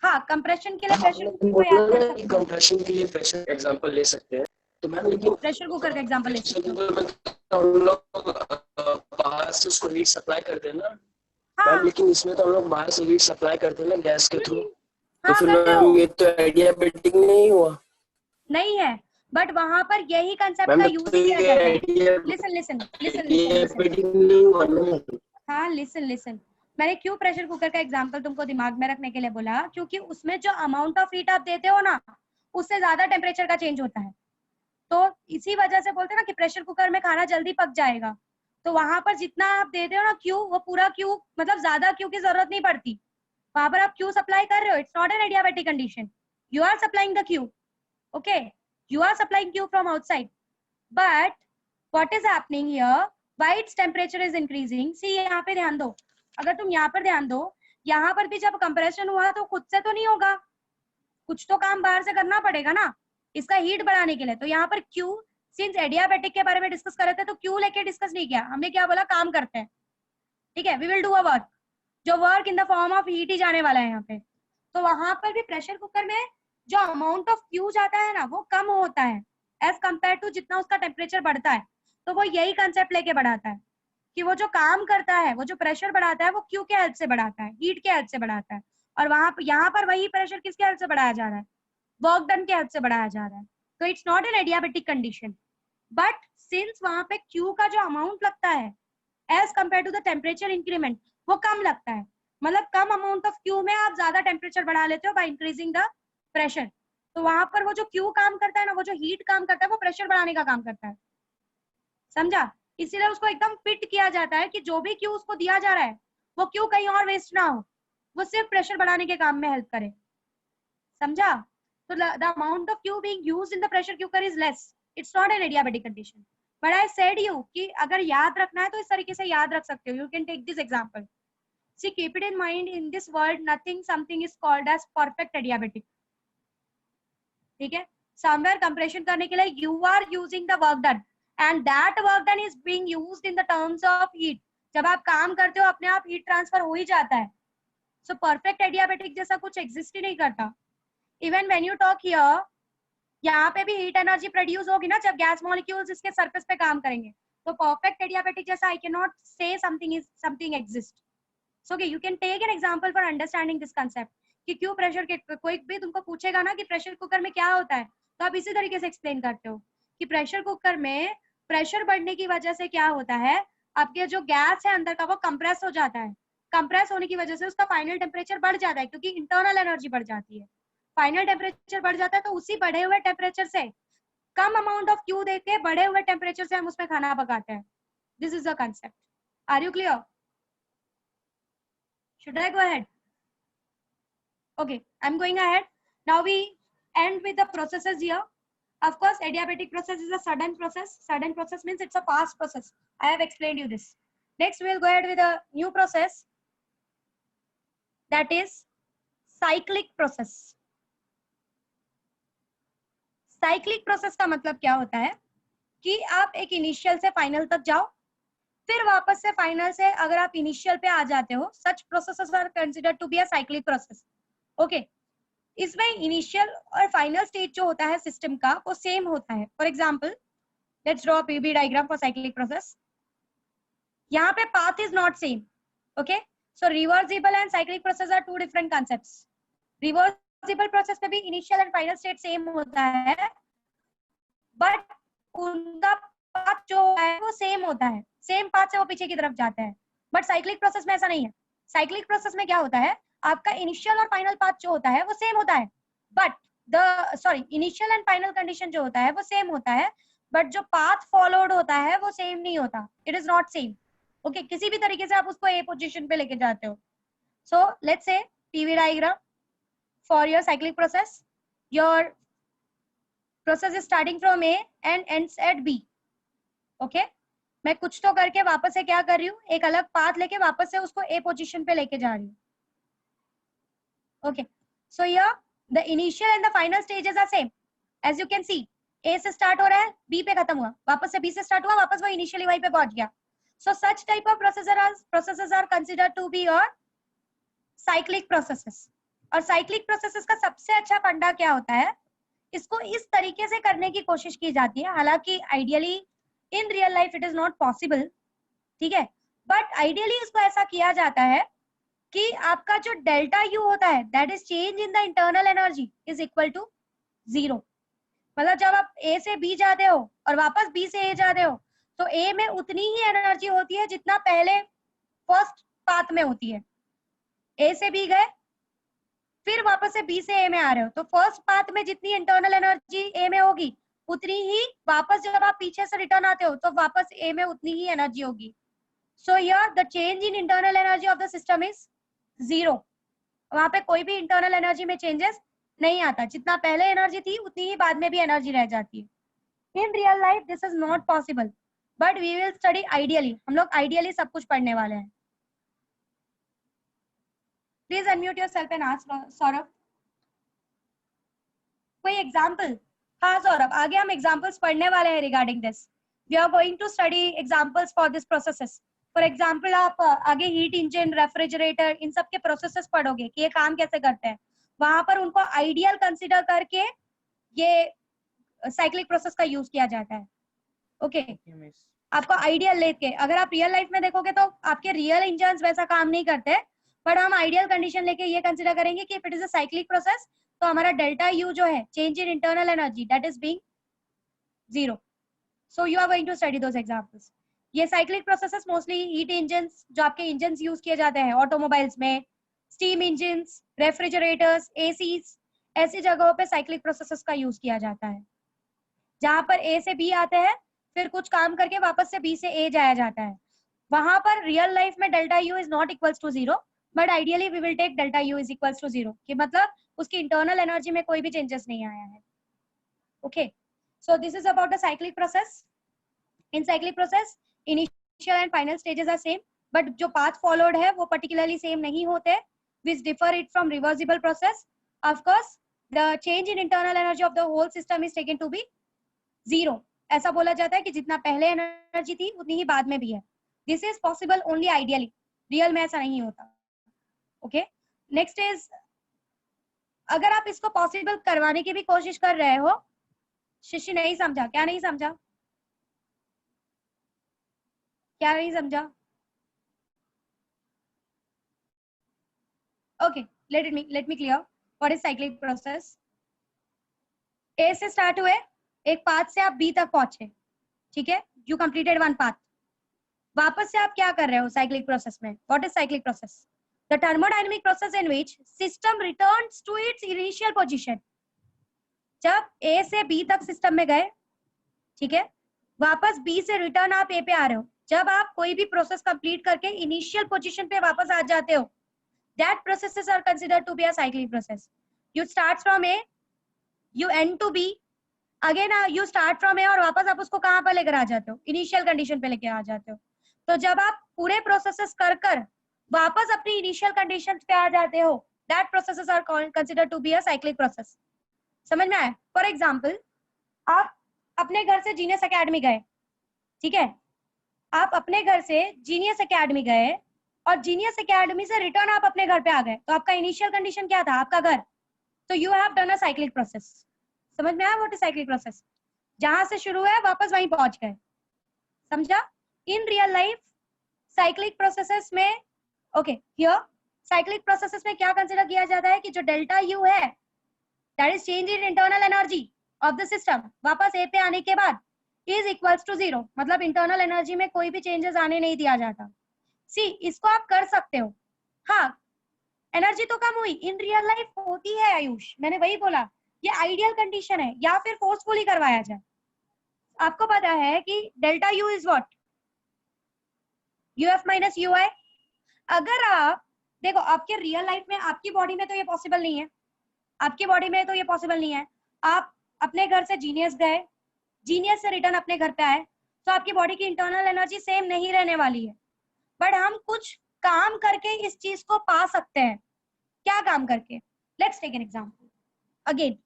हाँ, कंप्रेशन के लिए प्रेशर कुकर को याद कर सकते हैं, कंप्रेशन के लिए प्रेशर एग्जांपल ले सकते हैं। तो मैम लेकिन प्रेशर कुकर का एग्जांपल ले सकते हैं। हम लोग बाहर से उसको हीट सप्लाई करते हैं ना हाँ मैम, लेकिन इसमें तो हम लोग बाहर से हीट सप्लाई करते हैं ना गैस के थ्रू, तो हाँ फिर करते हो, मैम ये तो एडियाबैटिक नहीं हुआ। नहीं है, बट वहां पर यही कंसेप्ट का यूज किया जाता है। लिसन लिसन लिसन लिसन, हाँ लिसन लिसन, मैंने क्यों प्रेशर कुकर का एग्जांपल तुमको दिमाग में रखने के लिए बोला, क्योंकि उसमें जो अमाउंट ऑफ हीट आप देते हो ना उससे ज्यादा टेम्परेचर का चेंज होता है, तो इसी वजह से बोलते हैं ना कि प्रेशर कुकर में खाना जल्दी पक जाएगा। तो वहां पर जितना आप देते हो ना क्यू, वो पूरा क्यू, मतलब ज्यादा क्यू की जरूरत नहीं पड़ती, वहां पर आप क्यू सप्लाई कर रहे हो, it's not an adiabatic condition, you are supplying the Q, okay, you are supplying Q from outside, but what is happening here, why its temperature is increasing, see यहाँ पे ध्यान दो, अगर तुम यहाँ पर ध्यान दो, यहाँ पर भी जब कंप्रेशन हुआ तो खुद से तो नहीं होगा, कुछ तो काम बाहर से करना पड़ेगा ना इसका हीट बढ़ाने के लिए। तो यहाँ पर क्यू, सिंस एडियाबेटिक के बारे में डिस्कस कर रहे थे तो क्यू लेके डिस्कस नहीं किया हमने, क्या बोला, काम करते हैं, ठीक है, we will do a work, जो work in the form of heat ही जाने वाला है यहाँ पे। तो वहां पर भी प्रेशर कुकर में जो अमाउंट ऑफ क्यू जाता है ना वो कम होता है एज कंपेयर टू जितना उसका टेम्परेचर बढ़ता है। तो वो यही कंसेप्ट लेके बढ़ाता है कि वो जो काम करता है, वो जो प्रेशर बढ़ाता है वो क्यू के हेल्प से बढ़ाता है, हीट के हेल्प से बढ़ाता है। और वहां यहाँ पर वही प्रेशर किसके हेल्प से बढ़ाया जा रहा है, वर्क डन के हेल्प से बढ़ाया जा रहा है। तो it's not an adiabatic condition, but since वहां पे क्यू का जो अमाउंट लगता है as compare to the temperature increment वो कम लगता है, मतलब कम अमाउंट ऑफ क्यू में आप ज्यादा टेम्परेचर बढ़ा लेते हो बाय इंक्रीजिंग द प्रेशर। तो वहां पर वो जो क्यू काम करता है ना, वो जो हीट काम करता है वो प्रेशर बढ़ाने का काम करता है, समझा। इसीलिए उसको एकदम फिट किया जाता है कि जो भी क्यू उसको दिया जा रहा है वो क्यू कहीं और वेस्ट ना हो, वो सिर्फ प्रेशर बढ़ाने के काम में हेल्प करे, समझा। तो the amount of Q being used in the pressure cooker is less, it's not an adiabatic condition. But I said you कि अगर याद रखना है तो इस तरीके से याद रख सकते हो, you can take this example, see keep it in mind, in this world nothing something is called as perfect adiabatic, ठीक है। समवेयर कंप्रेशन करने के लिए you are using the work done and that work done is being used in the terms of heat, जब आप काम करते हो अपने आप हीट ट्रांसफर हो ही जाता है। सो परफेक्ट एडियाबेटिक जैसा कुछ एग्जिस्ट ही नहीं करता। Even when you talk here, यहाँ पे भी हीट एनर्जी प्रोड्यूस होगी ना जब गैस मॉलिक्यूल्स इसके सरफेस पे काम करेंगे। तो परफेक्ट एडियाबेटिक जैसा I can not say something exist. So you can take an example for understanding this concept कि क्यों प्रेशर के, कोई भी तुमको पूछेगा ना कि प्रेशर कुकर में क्या होता है तो आप इसी तरीके से एक्सप्लेन करते हो कि प्रेशर कुकर में प्रेशर बढ़ने की वजह से क्या होता है, आपके जो गैस है अंदर का वो कंप्रेस हो जाता है, कंप्रेस होने की वजह से उसका फाइनल टेम्परेचर बढ़ जाता है क्योंकि इंटरनल एनर्जी बढ़ जाती है, फाइनल टेम्परेचर बढ़ जाता है। तो उसी बढ़े हुए टेम्परेचर से कम अमाउंट ऑफ क्यू देके बढ़े हुए टेम्परेचर से हम उसमें खाना पकाते हैं। This is the concept, are you clear? Should I go ahead? Okay, I'm going ahead. Now we end with the processes here. Of course, adiabatic process is a sudden process. Sudden process means it's a fast process. I have explained you this. Next, we'll go ahead with a new process. That is cyclic process. Cyclic process का मतलब क्या होता है कि आप एक initial से final तक जाओ, फिर वापस से फाइनल से अगर आप इनिशियल पे आ जाते हो, such processes are considered to be a cyclic process. Okay, इसमें इनिशियल और फाइनल स्टेज जो होता है सिस्टम का वो सेम होता है। For example, let's draw PV diagram for cyclic process. यहाँ पे path is not same, okay. So reversible and cyclic process are two different concepts. Reversible process में भी initial and final stage same होता है, but उनका path जो है वो सेम होता है, सेम पाथ से वो पीछे की तरफ जाता है। बट साइक्लिक प्रोसेस में ऐसा नहीं है। साइक्लिक प्रोसेस में क्या होता है, आपका इनिशियल और फाइनल पाथ जो होता है वो सेम होता है, but initial and final condition जो होता है वो सेम होता है, बट जो पाथ फॉलोड होता है वो सेम नहीं होता, it is not same. Okay, किसी भी तरीके से आप उसको ए पोजीशन पे लेके जाते हो। So let's say PV diagram for your cyclic process, your process is starting from A and ends at B. Okay, मैं कुछ तो करके वापस से क्या कर रही हूँ, एक अलग पाथ लेके वापस से उसको ए पोजीशन पे लेके जा रही हूँ। Okay, so here the initial and the final stages are same, as you can see. A से स्टार्ट हो रहा है, बी पे खत्म हुआ, वापस से बी से स्टार्ट हुआ, वापस वो इनिशियली वहीं पे पहुंच गया। So such type of processes are considered to be your cyclic processes. और साइक्लिक प्रोसेसेस का सबसे अच्छा फंडा क्या होता है, इसको इस तरीके से करने की कोशिश की जाती है, हालांकि ideally in real life it is not possible, ठीक है, बट आइडियली इसको ऐसा किया जाता है कि आपका जो डेल्टा यू होता है, that is change in the internal energy, is equal to 0। मतलब जब आप ए से बी जाते हो और वापस बी से ए जाते हो तो ए में उतनी ही एनर्जी होती है जितना पहले फर्स्ट पाथ में होती है। ए से बी गए, फिर वापस से बी से ए में आ रहे हो, तो फर्स्ट पाथ में जितनी इंटरनल एनर्जी ए में होगी उतनी ही वापस जब आप पीछे से रिटर्न आते हो तो वापस ए में उतनी ही एनर्जी होगी। सो here the change in internal energy of the system is 0। वहां पे कोई भी इंटरनल एनर्जी में चेंजेस नहीं आता, जितना पहले एनर्जी थी उतनी ही बाद में भी एनर्जी रह जाती है। In real life this is not possible, but we will study ideally. हम लोग आइडियली सब कुछ पढ़ने वाले हैं. Please unmute yourself and ask Saurabh. कोई एग्जाम्पल? हाँ सौरभ, आगे हम एग्जाम्पल्स पढ़ने वाले हैं regarding this. We are going to study examples for this processes. For example आप आगे हीट इंजन, रेफ्रिजरेटर, इन सब के प्रोसेसेस पढ़ोगे कि ये काम कैसे करते हैं. वहां पर उनको आइडियल कंसिडर करके ये साइक्लिक प्रोसेस का यूज किया जाता है. ओके आपको आइडियल लेके, अगर आप रियल लाइफ में देखोगे तो आपके रियल इंजन वैसा काम नहीं करते, बट हम आइडियल कंडीशन लेके ये कंसिडर करेंगे कि if it is a cyclic process तो हमारा डेल्टा यू जो है, change in internal energy, that is being 0. So you are going to study those examples. ये cyclic processes mostly heat engines, जो आपके इंजन्स यूज किए जाते हैं ऑटोमोबाइल्स में, स्टीम इंजन्स, रेफ्रिजरेटर्स, एसीज, ऐसी जगहों पे साइक्लिक प्रोसेसेस का यूज किया जाता है, जहां पर ए से बी आते हैं, फिर कुछ काम करके वापस से बी से ए जाया जाता है. वहां पर रियल लाइफ में delta U is not equals to 0, but ideally we will take delta U is equals to 0, कि मतलब उसकी इंटरनल एनर्जी में कोई भी चेंजेस नहीं आया है. Okay, so this is about the cyclic process. In cyclic process initial and final stages are same, but जो पाथ फॉलोड है वो पर्टिकुलरली सेम नहीं होते, which differ it from reversible process. Of course the change in internal energy of the whole system is taken to be 0. ऐसा बोला जाता है कि जितना पहले एनर्जी थी उतनी ही बाद में भी है. This is possible only ideally, real में ऐसा नहीं होता. ओके, नेक्स्ट इज, अगर आप इसको पॉसिबल करवाने की भी कोशिश कर रहे हो, शिष्य नहीं समझा क्या? नहीं समझा क्या? नहीं समझा? Okay, let me clear what is cyclic process. A से स्टार्ट हुए, एक पाथ से आप बी तक पहुंचे, ठीक है, यू कंप्लीटेड वन पाथ. वापस से आप क्या कर रहे हो साइक्लिक प्रोसेस में? What is cyclic process? The thermodynamic process in which system returns to its initial position. जब ए से बी तक सिस्टम में गए, ठीक है, वापस बी से रिटर्न आप ए पे आ रहे हो. जब आप कोई भी प्रोसेस कंप्लीट करके इनिशियल पोजीशन पे वापस आ जाते हो, that processes are considered to be a cyclic process. You start from A, you end to B, again you start from A, और वापस आप उसको कहां पर लेकर आ जाते हो? इनिशियल कंडीशन पे लेके आ जाते हो. तो जब आप पूरे प्रोसेसेस कर वापस अपनी इनिशियल कंडीशन पे आ जाते हो, that processes are considered to be a cyclic process. समझ में आया? फॉर एग्जांपल, आप अपने घर से जीनियस एकेडमी गए, ठीक है, आप अपने घर से जीनियस एकेडमी गए और जीनियस एकेडमी से रिटर्न आप अपने घर पे आ गए, तो आपका इनिशियल कंडीशन क्या था? आपका घर. तो you have done a cyclic process. समझ में आया व्हाट इज साइक्लिक प्रोसेस? जहां से शुरू है वापस वहीं पहुंच गए. समझा? इन रियल लाइफ साइक्लिक प्रोसेसेस में, ओके, हियर साइक्लिक प्रोसेसेस में क्या कंसीडर किया जाता है कि जो डेल्टा यू है, that is change in internal energy of the system, वापस ए पे आने के बाद इज इक्वल्स टू 0, मतलब इंटरनल एनर्जी में कोई भी चेंजेस आने नहीं दिया जाता. सी, इसको आप कर सकते हो. हाँ, एनर्जी तो कम हुई, इन रियल लाइफ होती है आयुष, मैंने वही बोला, ये आइडियल कंडीशन है, या फिर फोर्सफुली करवाया जाए. आपको पता है कि delta U is what? UF minus UI. अगर आप देखो, आपके रियल लाइफ में आपकी बॉडी में तो ये पॉसिबल नहीं है, आपकी बॉडी में तो ये पॉसिबल नहीं है. आप अपने घर से जीनियस गए, जीनियस से रिटर्न अपने घर पे आए, तो आपकी बॉडी की इंटरनल एनर्जी सेम नहीं रहने वाली है, बट हम कुछ काम करके इस चीज को पा सकते हैं. क्या काम करके? Let's take an example again.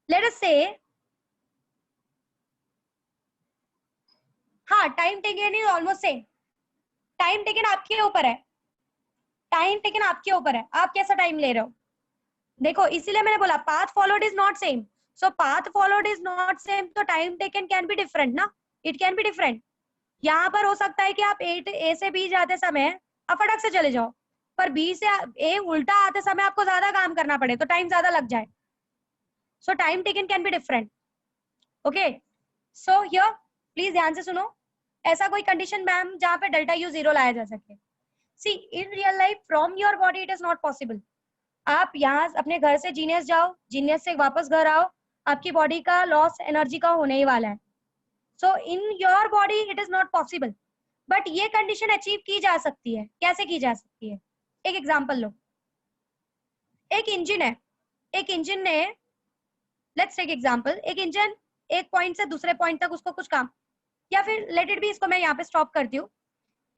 Let us say, हाँ, time taken is almost same. Time taken आपके ऊपर है, टाइम टेकन आपके ऊपर है, आप कैसा टाइम ले रहे हो. देखो, इसीलिए मैंने बोला path followed is not same. So path followed is not same, तो time taken can be different ना, इट कैन बी डिफरेंट. यहाँ पर हो सकता है कि आप ए से बी जाते समय आप फटक से चले जाओ, पर बी से ए उल्टा आते समय आपको ज्यादा काम करना पड़े, तो टाइम ज्यादा लग जाए. सो time taken can be different. Okay, so here please ध्यान से सुनो. ऐसा कोई कंडीशन मैम जहाँ पे डेल्टा यू 0 लाया जा सके? See, in real life from your body it is not possible. आप यहाँ अपने घर से जीनियस जाओ, जीनियस से वापस घर आओ, आपकी बॉडी का लॉस एनर्जी का होने ही वाला है. So in your body it is not possible, but ये कंडीशन अचीव की जा सकती है. कैसे की जा सकती है? एक एग्जांपल लो. एक इंजन है, एक इंजन ने, लेट्स टेक एग्जांपल, एक इंजन एक पॉइंट से दूसरे पॉइंट तक उसको कुछ काम, या फिर लेट इट बी, इसको मैं यहाँ पे स्टॉप करती हूँ।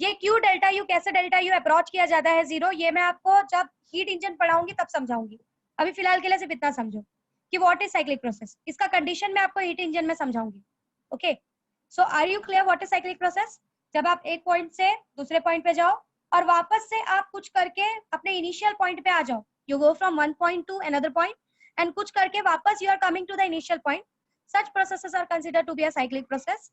ये क्यू डेल्टा यू, कैसे डेल्टा यू अप्रोच किया जाता है जीरो, ये मैं आपको जब हीट इंजन पढ़ाऊंगी तब समझाऊंगी। अभी फिलहाल के लिए सिर्फ इतना समझो कि व्हाट इज साइक्लिक प्रोसेस, इसका कंडीशन मैं आपको हीट इंजन में समझाऊंगी। Okay, so are you clear what is cyclic process? जब आप एक पॉइंट से दूसरे पॉइंट पे जाओ और वापस से आप कुछ करके अपने इनिशियल पॉइंट पे आ जाओ, you go from one point to another point and कुछ करके वापस you are coming to the initial point, such processes are considered to be a cyclic process.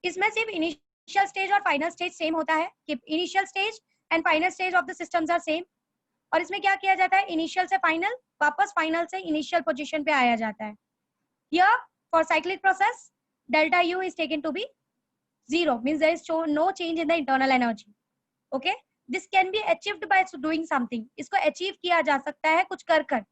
इसमें सिर्फ इनिशियल स्टेज और फाइनल स्टेज सेम होता है कि initial stage and final stage of the systems are same. और इसमें क्या किया जाता है, इनिशियल से फाइनल, वापस फाइनल से इनिशियल पोजीशन पे आया जाता है। Here for cyclic process delta U is taken to be zero, means there is no change in the internal energy. Okay, this can be achieved by doing something, इसको achieve किया जा सकता है कुछ कर कर।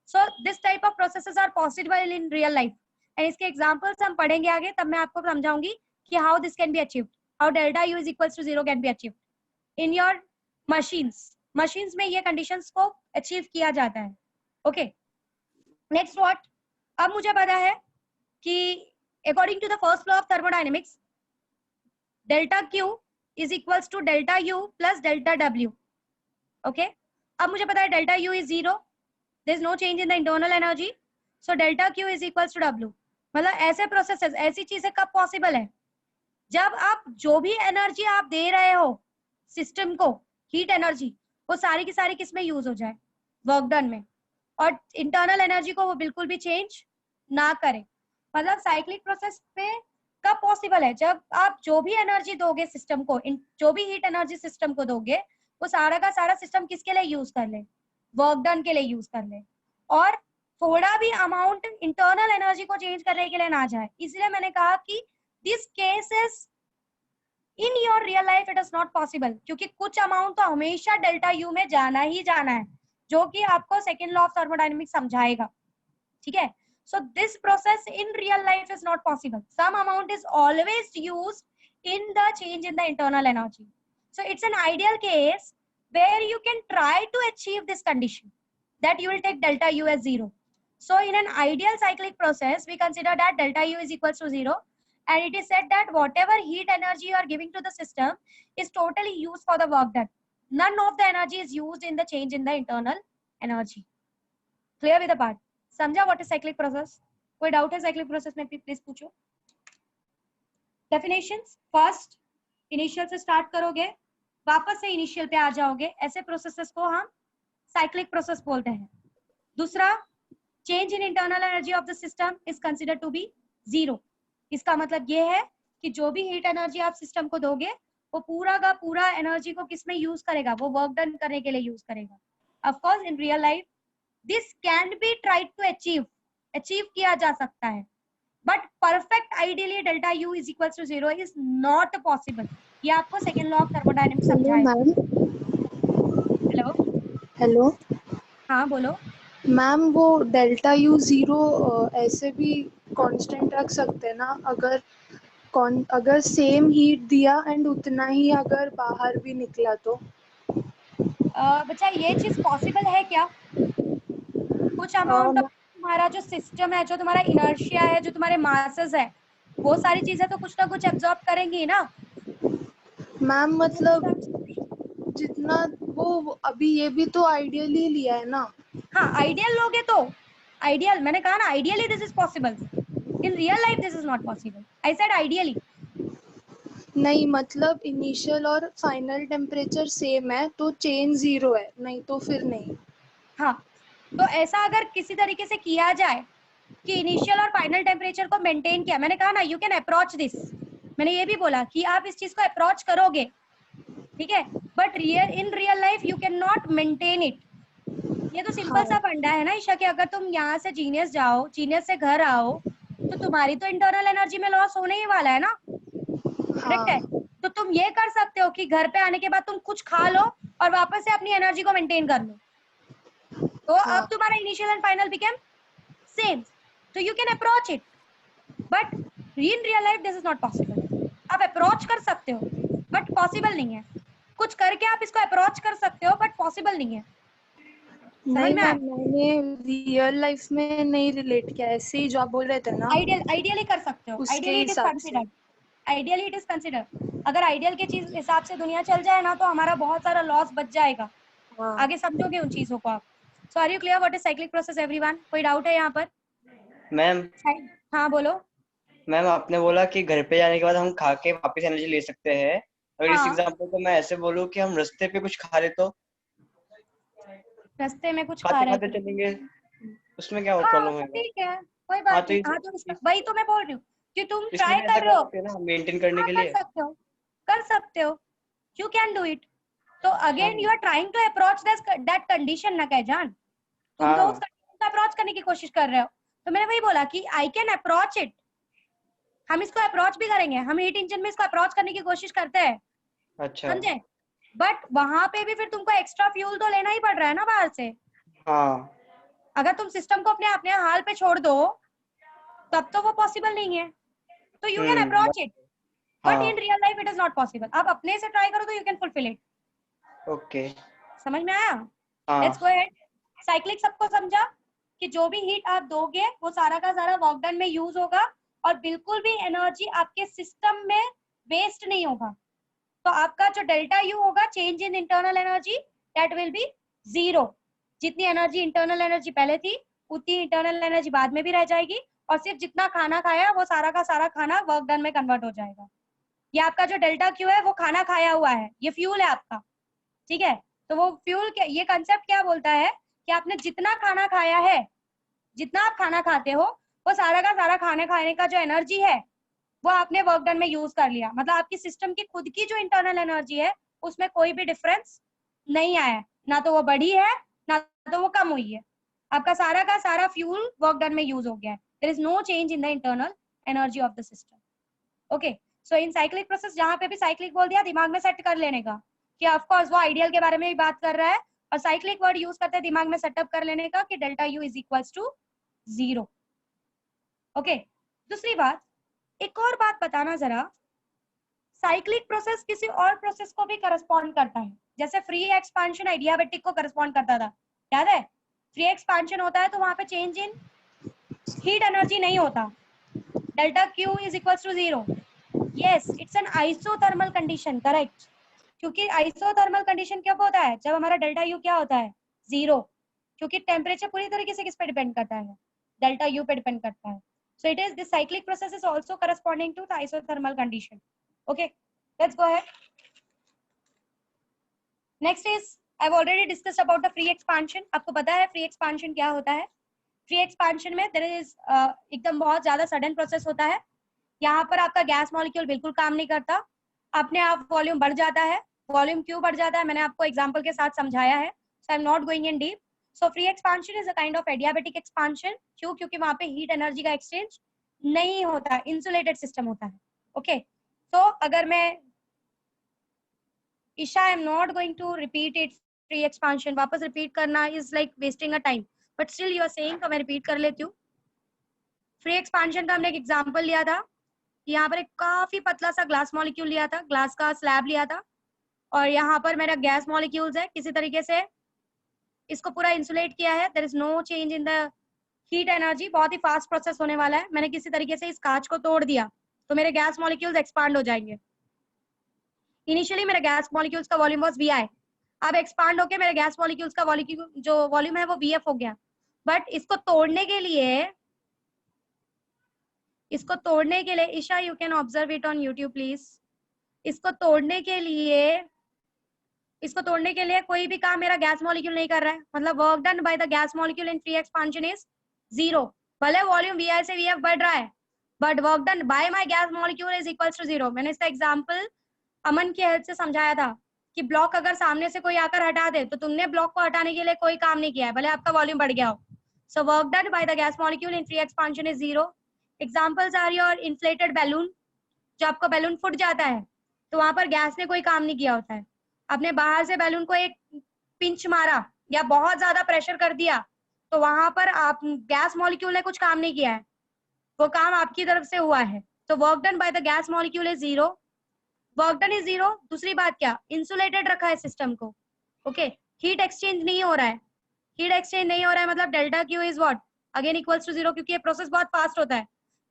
So this type of processes are possible in real life and इसके examples हम पढ़ेंगे आगे, तब मैं आपको समझाऊंगी कि how this can be achieved, how delta u is equals to zero can be achieved in your machines में ये conditions को achieve किया जाता है। Okay, next what, अब मुझे पता है कि according to the first law of thermodynamics delta Q is equals to delta U plus delta W. Okay, अब मुझे पता है delta U is zero, there is no change in the internal energy, so delta Q is equals to W. मतलब ऐसे processes, ऐसी चीजें कब possible है, जब आप जो भी एनर्जी आप दे रहे हो सिस्टम को, हीट एनर्जी, वो सारी की सारी किस में यूज हो जाए, वर्क डन में, और इंटरनल एनर्जी को वो बिल्कुल भी चेंज ना करे। मतलब साइक्लिक प्रोसेस पे कब पॉसिबल है, जब आप जो भी एनर्जी दोगे सिस्टम को, जो भी हीट एनर्जी सिस्टम को दोगे, वो सारा का सारा सिस्टम किसके लिए यूज कर ले, वर्क डन के लिए यूज कर ले, और थोड़ा भी अमाउंट इंटरनल एनर्जी को चेंज करने के लिए ना जाए। इसलिए मैंने कहा कि this cases in your real life it is not possible, क्योंकि कुछ अमाउंट तो हमेशा डेल्टा यू में जाना ही जाना है, जो कि आपको सेकेंड लॉ ऑफ थर्मोडायनेमिक्स समझाएगा। ठीक है, so this process in real life is not possible, some amount is always used in the change in the internal energy, so it's an ideal case where you can try to achieve this condition that you will take delta u as zero. So in an ideal cyclic process we consider that delta u is equals to zero, and it is said that whatever heat energy you are giving to the system is totally used for the work done, none of the energy is used in the change in the internal energy. Clear with the part? समझा what is cyclic process? कोई doubt है cyclic process में please पूछो। Definitions, first initial से start करोगे, वापस से initial पे आ जाओगे, ऐसे प्रोसेसेस को हम साइक्लिक प्रोसेस बोलते हैं। दूसरा, change in internal energy of the system is considered to be zero. इसका मतलब ये है कि जो भी हीट एनर्जी आप सिस्टम को दोगे, वो पूरा का पूरा एनर्जी को किस में यूज करेगा, वो वर्क डन करने के लिए यूज करेगा। Of course in real life this can be tried to achieve किया जा सकता है, but perfect ideally delta u is equals to zero is not possible. ये आपको सेकेंड लॉ ऑफ थर्मोडायनेमिक्स समझाएगा। हेलो हाँ बोलो। मैम, वो डेल्टा यू जीरो ऐसे भी कांस्टेंट रख सकते हैं ना, अगर सेम हीट दिया एंड उतना ही अगर बाहर भी निकला तो? बच्चा ये चीज पॉसिबल है क्या? कुछ अमाउंट ऑफ तुम्हारा जो सिस्टम है, जो तुम्हारा इनर्शिया है, जो तुम्हारे मासेस है, वो सारी चीजें तो कुछ ना कुछ एब्जॉर्ब करेंगी ना मैम। मतलब जितना वो अभी ये भी तो आइडियली लिया है ना। हाँ, आइडियल लोगे तो आइडियल, मैंने कहा ना ideally this is possible, in real life this is not possible, I said ideally. नहीं, मतलब इनिशियल और फाइनल टेम्परेचर सेम है तो चेंज जीरो है, नहीं तो फिर नहीं। हाँ, तो ऐसा अगर किसी तरीके से किया जाए कि इनिशियल और फाइनल टेम्परेचर को मेंटेन किया, मैंने कहा ना यू कैन अप्रोच दिस, मैंने ये भी बोला कि आप इस चीज को अप्रोच करोगे, ठीक है, but in real life you can not maintain it. ये तो सिंपल सा फंडा है ना ईशा, कि अगर तुम यहाँ से जीनियस जाओ, जीनियस से घर आओ, तो तुम्हारी तो इंटरनल एनर्जी में लॉस होने ही वाला है ना, करेक्ट है? तो तुम ये कर सकते हो कि घर पे आने के बाद तुम कुछ खा लो और वापस से अपनी एनर्जी को मेंटेन कर लो, तो अब तुम्हारा initial and final became same, तो you can approach it, but in real life this is not possible. आप अप्रोच कर सकते हो बट पॉसिबल नहीं है, कुछ करके आप इसको अप्रोच कर सकते हो बट पॉसिबल नहीं है। नहीं में आया? मैम, मैंने रियल लाइफ में नहीं रिलेट किया, ऐसे ही जो आप बोल रहे थे ना आइडियली कर सकते हो, उसके आइडियली इट इज हिसाब से। Considered, ideally it is considered. अगर आइडियल के चीज हिसाब से दुनिया चल जाए ना तो हमारा बहुत सारा लॉस बच जाएगा। हाँ आगे समझोगे उन चीजों को आप। So are you clear what is cyclic process everyone? कोई डाउट है यहाँ पर? मैम हाँ बोलो। मैम आपने बोला कि घर पे जाने के बाद हम खा के वापस एनर्जी ले सकते हैं। अगर इस हाँ, एग्जांपल को मैं ऐसे बोलूँ कि हम रास्ते पे कुछ खा रहे तो रास्ते में कुछ खा खाते रहे खाते थे, चलेंगे, उसमें क्या हाँ प्रॉब्लम तो होगा? ठीक है, कोई हाँ बात तो नहीं। हाँ तो वही तो मैं बोल रही हूँ कि तुम इसलिए ट्राई भी ऐसा कर कर रहे हो। सकते हैं ना मेंटेन करने हाँ के कर लिए। सकते हो, कर सकते हो, यू कैन डू इट। तो हाँ again you are trying to approach that condition ना, कह जान तुम तो उस हाँ कंडीशन को अप्रोच करने की कोशिश कर रहे हो। तो मैंने वही बोला कि आई कैन अप्रोच इट, हम इसको अप्रोच भी करेंगे, हम हीट इंजन में इसको अप्रोच करने की कोशिश करते हैं, अच्छा। समझे? बट वहां पे भी फिर तुमको एक्स्ट्रा फ्यूल तो लेना ही पड़ रहा है ना बाहर से। हाँ अगर तुम सिस्टम को अपने अपने हाल पे छोड़ दो तब तो वो पॉसिबल नहीं है। तो you can approach it, but in हाँ real life it is not possible. आप अपने से ट्राई करो तो you can fulfil it. Okay. समझ में आया? लेट्स हाँ गो अहेड। साइक्लिक सबको समझा कि जो भी हीट आप दोगे वो सारा का सारा वर्क डन में यूज होगा और बिल्कुल भी एनर्जी आपके सिस्टम में वेस्ट नहीं होगा। तो आपका जो डेल्टा यू होगा, change in internal energy, that will be zero. जितनी एनर्जी इंटरनल एनर्जी पहले थी उतनी इंटरनल एनर्जी बाद में भी रह जाएगी और सिर्फ जितना खाना खाया वो सारा का सारा खाना वर्क डन में कन्वर्ट हो जाएगा। ये आपका जो डेल्टा क्यू है वो खाना खाया हुआ है, ये फ्यूल है आपका, ठीक है? तो वो फ्यूल क्या, ये कंसेप्ट क्या बोलता है कि आपने जितना खाना खाया है, जितना आप खाना खाते हो वो सारा का सारा खाने खाने का जो एनर्जी है वो आपने वर्क डन में यूज कर लिया। मतलब आपकी सिस्टम की खुद की जो इंटरनल एनर्जी है उसमें कोई भी डिफरेंस नहीं आया है, ना तो वो बढ़ी है ना तो वो कम हुई है। आपका सारा का सारा फ्यूल वर्क डन में यूज हो गया है। There is no change in the internal energy of the system. Okay, so in cyclic process जहां पे भी साइक्लिक बोल दिया दिमाग में सेट कर लेने का कि ऑफ कोर्स वो आइडियल के बारे में भी बात कर रहा है और साइक्लिक वर्ड यूज करते हैं दिमाग में सेटअप कर लेने का कि delta U is equals to zero. Okay, दूसरी बात, एक और बात बताना जरा, साइक्लिक प्रोसेस किसी और प्रोसेस को भी करस्पॉन्ड करता है। जैसे फ्री एक्सपांशन एडियाबेटिक को करस्पॉन्ड करता था, याद है? फ्री एक्सपांशन होता है तो वहां पे चेंज इन हीट एनर्जी नहीं होता, delta Q is equals to zero. Yes, it's an isothermal condition, correct. क्योंकि आइसोथर्मल कंडीशन कब होता है? जब हमारा डेल्टा यू क्या होता है? जीरो। क्योंकि टेम्परेचर पूरी तरीके से किस पे डिपेंड करता है? डेल्टा यू पे डिपेंड करता है। So it is, this cyclic process is also corresponding to the isothermal condition. Okay, let's go ahead. Next is, I've already discussed about the free expansion. आपको पता है free expansion क्या होता है? Free expansion में there is एकदम बहुत ज्यादा sudden process होता है। यहाँ पर आपका गैस मॉलिक्यूल बिल्कुल काम नहीं करता, अपने आप वॉल्यूम बढ़ जाता है। वॉल्यूम क्यों बढ़ जाता है मैंने आपको एग्जाम्पल के साथ समझाया है, so I'm not going in deep. So free expansion is a kind of adiabatic expansion. क्यों? क्योंकि वहां पे हीट एनर्जी का एक्सचेंज नहीं होता है, इंसुलेटेड सिस्टम होता है। ओके, तो अगर मैं Isha, I am not going to repeat it. Free expansion वापस रिपीट करना is like wasting a time, but still you are saying, तो मैं रिपीट कर लेती हूँ। फ्री एक्सपांशन का हमने एक एग्जाम्पल लिया था, यहाँ पर एक काफी पतला सा ग्लास मॉलिक्यूल लिया था, ग्लास का स्लैब लिया था और यहाँ पर मेरा गैस मॉलिक्यूल्स है, किसी तरीके से इसको पूरा इंसुलेट किया है। There is no change in the heat energy, बहुत ही फास्ट प्रोसेस होने वाला है। मैंने किसी तरीके से इस कांच को तोड़ दिया तो मेरे गैस मॉलिक्यूल्स एक्सपांड हो जाएंगे। इनिशियली मेरे गैस मॉलिक्यूल्स का वॉल्यूम वाज वी आई, अब एक्सपांड होके मेरे गैस मॉलिक्यूल्स का जो वॉल्यूम है वो वीएफ हो गया। बट इसको तोड़ने के लिए Isha, you can observe it on YouTube please. इसको तोड़ने के लिए कोई भी काम मेरा गैस मॉलिक्यूल नहीं कर रहा है, मतलब work done by the gas molecule in free expansion is zero. भले वॉल्यूम वी आई से वीएफ बढ़ रहा है but work done by my gas molecule is equals to zero. मैंने इसका एग्जांपल अमन की हेल्प से समझाया था कि ब्लॉक अगर सामने से कोई आकर हटा दे तो तुमने ब्लॉक को हटाने के लिए कोई काम नहीं किया है, भले आपका वॉल्यूम बढ़ गया हो। So work done by the gas molecule in free expansion is zero. Examples are your inflated balloon, जो आपका बैलून फूट जाता है तो वहां पर गैस ने कोई काम नहीं किया होता है, आपने बाहर से बैलून को एक पिंच मारा या बहुत ज्यादा प्रेशर कर दिया तो वहां पर आप गैस मॉलिक्यूल ने कुछ काम नहीं किया है, वो काम आपकी तरफ से हुआ है। तो work done by the gas molecule is zero, work done is zero. दूसरी बात क्या, इंसुलेटेड रखा है सिस्टम को, ओके, हीट एक्सचेंज नहीं हो रहा है। हीट एक्सचेंज नहीं हो रहा है मतलब delta Q is what again equals to 0, क्योंकि ये प्रोसेस बहुत फास्ट होता है।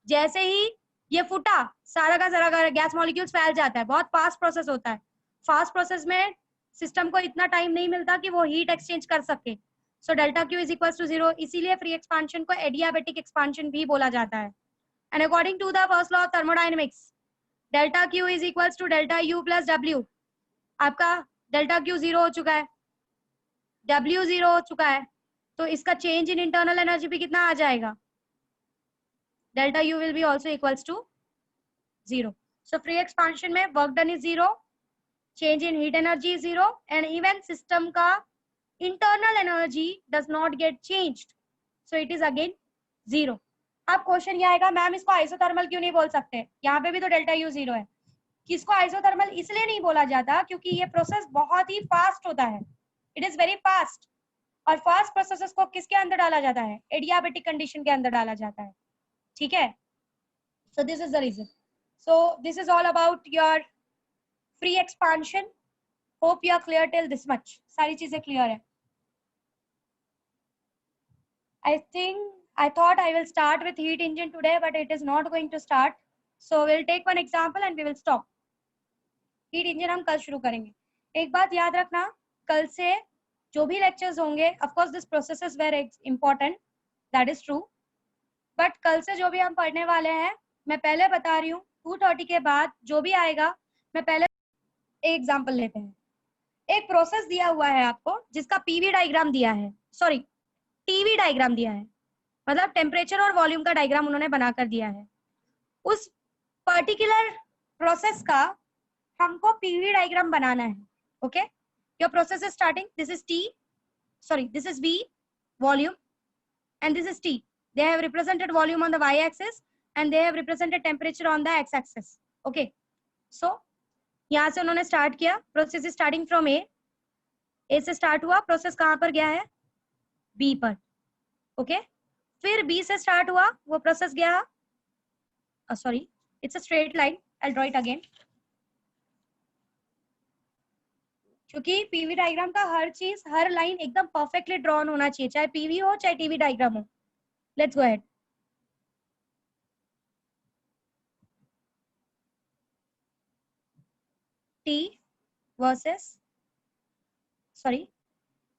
जैसे ही ये फूटा सारा का सारा गैस मॉलिक्यूल्स फैल जाता है, बहुत फास्ट प्रोसेस होता है। फास्ट प्रोसेस में सिस्टम को इतना टाइम नहीं मिलता कि वो हीट एक्सचेंज कर सके। So delta Q is equals to 0, इसीलिए फ्री एक्सपांशन को एडियाबेटिक एक्सपांशन भी बोला जाता है। And according to the first law of thermodynamics, delta Q is equals to delta U plus W. आपका डेल्टा क्यू 0 हो चुका है, डब्ल्यू 0 हो चुका है, तो इसका चेंज इन इंटरनल एनर्जी भी कितना आ जाएगा, delta U will be also equals to 0। So free expansion में work done is 0, change in heat energy is 0, and even system का internal energy does not get changed, so it is again 0। अब question ये आएगा, ma'am इसको isothermal क्यों नहीं बोल सकते, यहाँ पे भी तो डेल्टा यू 0 है। किसको आइसोथर्मल इसलिए नहीं बोला जाता क्योंकि ये प्रोसेस बहुत ही फास्ट होता है, इट इज वेरी फास्ट। और फास्ट प्रोसेसेस को किसके अंदर डाला जाता है, एडियाबेटिक कंडीशन के अंदर डाला जाता है, ठीक है। So this is the reason. So this is all about your free expansion. Hope you are clear till this much, सारी चीजें क्लियर है। I thought I will start with heat engine today, but it is not going to start. So we'll take one example and we will stop. Heat engine हम कल शुरू करेंगे। एक बात याद रखना, कल से जो भी लेक्चर्स होंगे, of course this process is very important, that is true, but कल से जो भी हम पढ़ने वाले हैं, मैं पहले बता रही हूँ 2:30 के बाद जो भी आएगा, मैं पहले एक एग्जांपल लेते हैं। एक प्रोसेस दिया हुआ है आपको जिसका पीवी डायग्राम दिया है, सॉरी टीवी डायग्राम दिया है, मतलब टेम्परेचर और वॉल्यूम का डायग्राम उन्होंने बनाकर दिया है। उस पर्टिकुलर प्रोसेस का हमको पीवी डायग्राम बनाना है। Okay, your process is starting, this is T, sorry this is V volume and this is T. They have represented volume on the y-axis and they have represented temperature on the x-axis. Okay, so यहाँ से उन्होंने start किया, process is starting from ए से start हुआ, process कहाँ पर गया है, बी पर। ओके, फिर बी से स्टार्ट हुआ, वो प्रोसेस गया, sorry it's a straight line, I draw it again, क्योंकि पीवी डायग्राम का हर चीज, हर लाइन एकदम परफेक्टली ड्रॉन होना चाहिए, चाहे पीवी हो चाहे टीवी डायग्राम हो। Let's go ahead. T versus, sorry,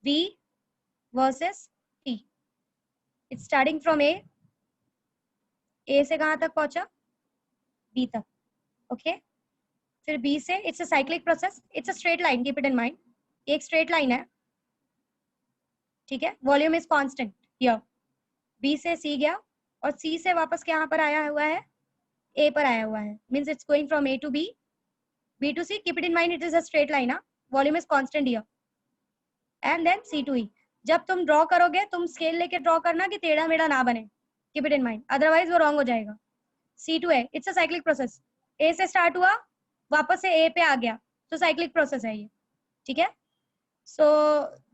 V versus T. It's starting from A. A से कहाँ तक पहुंचा, B तक। ओके, फिर B से, it's a cyclic process, it's a straight line, keep it in mind, एक straight line है, ठीक है। Volume is constant here. B से C गया और C से वापस यहाँ पर आया हुआ है, A पर आया हुआ है, means it's going from A to B, B to C, keep it in mind, it is a straight line, volume is constant here, and then C to E. जब तुम ड्रॉ करोगे, तुम स्केल लेके draw करना कि टेढ़ा मेढ़ा ना बने, keep it in mind, otherwise वो रॉन्ग हो जाएगा। C to A, it's a cyclic process, A से स्टार्ट हुआ, वापस से A पे आ गया, तो साइक्लिक प्रोसेस है ये, ठीक है। So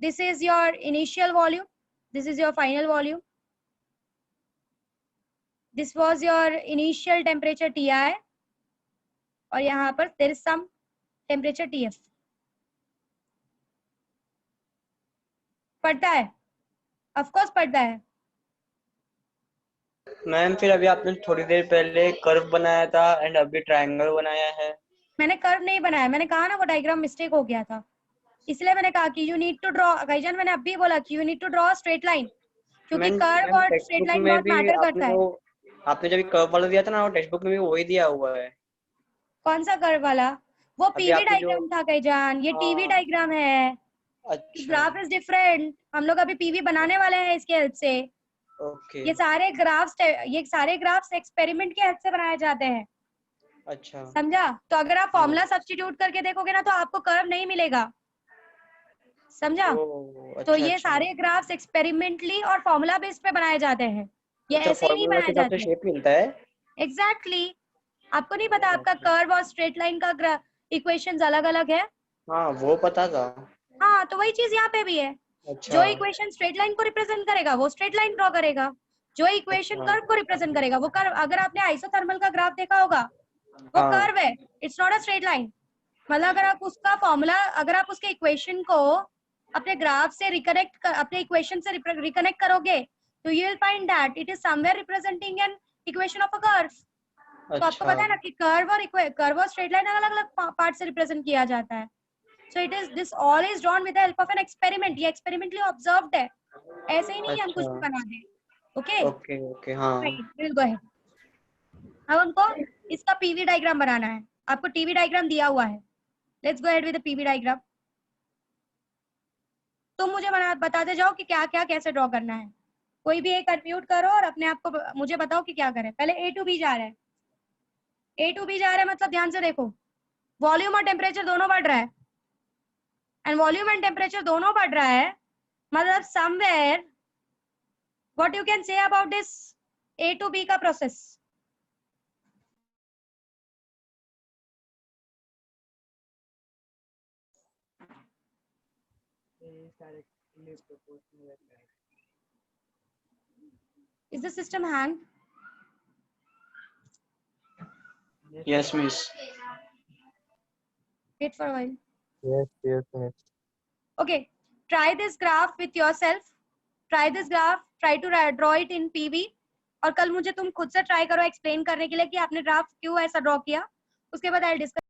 this is your initial volume, this is your final volume, this was your initial temperature Ti, और यहाँ पर there is some temperature TF। पढ़ता है, ऑफ कोर्स पढ़ता है। मैम फिर अभी आपने थोड़ी देर पहले कर्व बनाया था एंड अभी ट्रायंगल बनाया है। मैंने कर्व नहीं बनाया, मैंने कहा ना वो डायग्राम मिस्टेक हो गया था, इसलिए मैंने कहा कि यू नीड टू ड्रॉ, गाइजन मैंने अभी बोला कि you need to draw straight line, क्योंकि कर्व और स्ट्रेट लाइन बहुत मैटर करता है। आपने जब कर्व वाला दिया था ना, वो टेक्स्ट बुक में भी वही दिया हुआ है। कौन सा कर्व वाला, वो पीवी डायग्राम था गाइजन, ये टीवी डायग्राम है। अच्छा, ग्राफ इज डिफरेंट, हम लोग अभी पीवी बनाने वाले हैं इसके हेल्प से। ओके, ये सारे ग्राफ्स एक्सपेरिमेंट के हेल्प से बनाए जाते हैं। अच्छा, समझा। तो अगर आप फॉर्मूला सब्स्टिट्यूट करके देखोगे ना, तो आपको कर्व नहीं मिलेगा, समझा। तो ये सारे ग्राफ्स एक्सपेरिमेंटली और फॉर्मूला बेस पे बनाए जाते हैं, ये ऐसे ही नहीं बनाए जाते। शेप मिलता है एग्जैक्टली, आपको नहीं पता आपका कर्व और स्ट्रेट लाइन का इक्वेशंस अलग अलग है। हाँ वो पता था। हाँ, तो वही चीज यहाँ पे भी है। अच्छा, जो इक्वेशन स्ट्रेट लाइन को रिप्रेजेंट करेगा वो स्ट्रेट लाइन ड्रॉ करेगा, जो इक्वेशन अच्छा, कर्व को रिप्रेजेंट करेगा वो कर्व। अगर आपने आइसोथर्मल का ग्राफ देखा होगा, वो हाँ, कर्व है, it's not a straight line. मतलब अगर आप उसका फॉर्मूला, अगर आप उसके इक्वेशन को अपने ग्राफ से रिकनेक्ट अपने इक्वेशन से रिकनेक्ट करोगे तो you will find that it is somewhere representing an equation of a curve. तो आपको पता है ना कि कर्व और स्ट्रेट लाइन अलग अलग पार्ट से रिप्रेजेंट किया जाता है। सो it is this all is drawn with the help of an experiment. ये एक्सपेरिमेंटली ऑब्जर्व्ड है, ऐसे ही नहीं कि हम कुछ भी बना दें। ओके ओके ओके हाँ विल गो अहेड। अब हमको इसका पीवी डायग्राम बनाना है। आपको टीवी डायग्राम दिया हुआ है। Let's go ahead with the PV diagram. तुम मुझे बताते जाओ कि क्या क्या कैसे ड्रॉ करना है। कोई भी एक अनम्यूट करो और अपने आप को मुझे बताओ कि क्या करें। पहले A to B जा रहा है। A to B जा रहा है मतलब ध्यान से देखो, वॉल्यूम और टेम्परेचर दोनों बढ़ रहा है। एंड वॉल्यूम एंड टेम्परेचर दोनों बढ़ रहा है मतलब somewhere what you can say about this A to B का process. Is the system hanged? Yes miss Wait for a while. Yes, miss. Okay, try this graph with yourself. Try this graph. Try to draw it in PV. और कल मुझे तुम खुद से try करो explain करने के लिए कि आपने ग्राफ क्यों ऐसा ड्रॉ किया। उसके बाद आई डिस्कस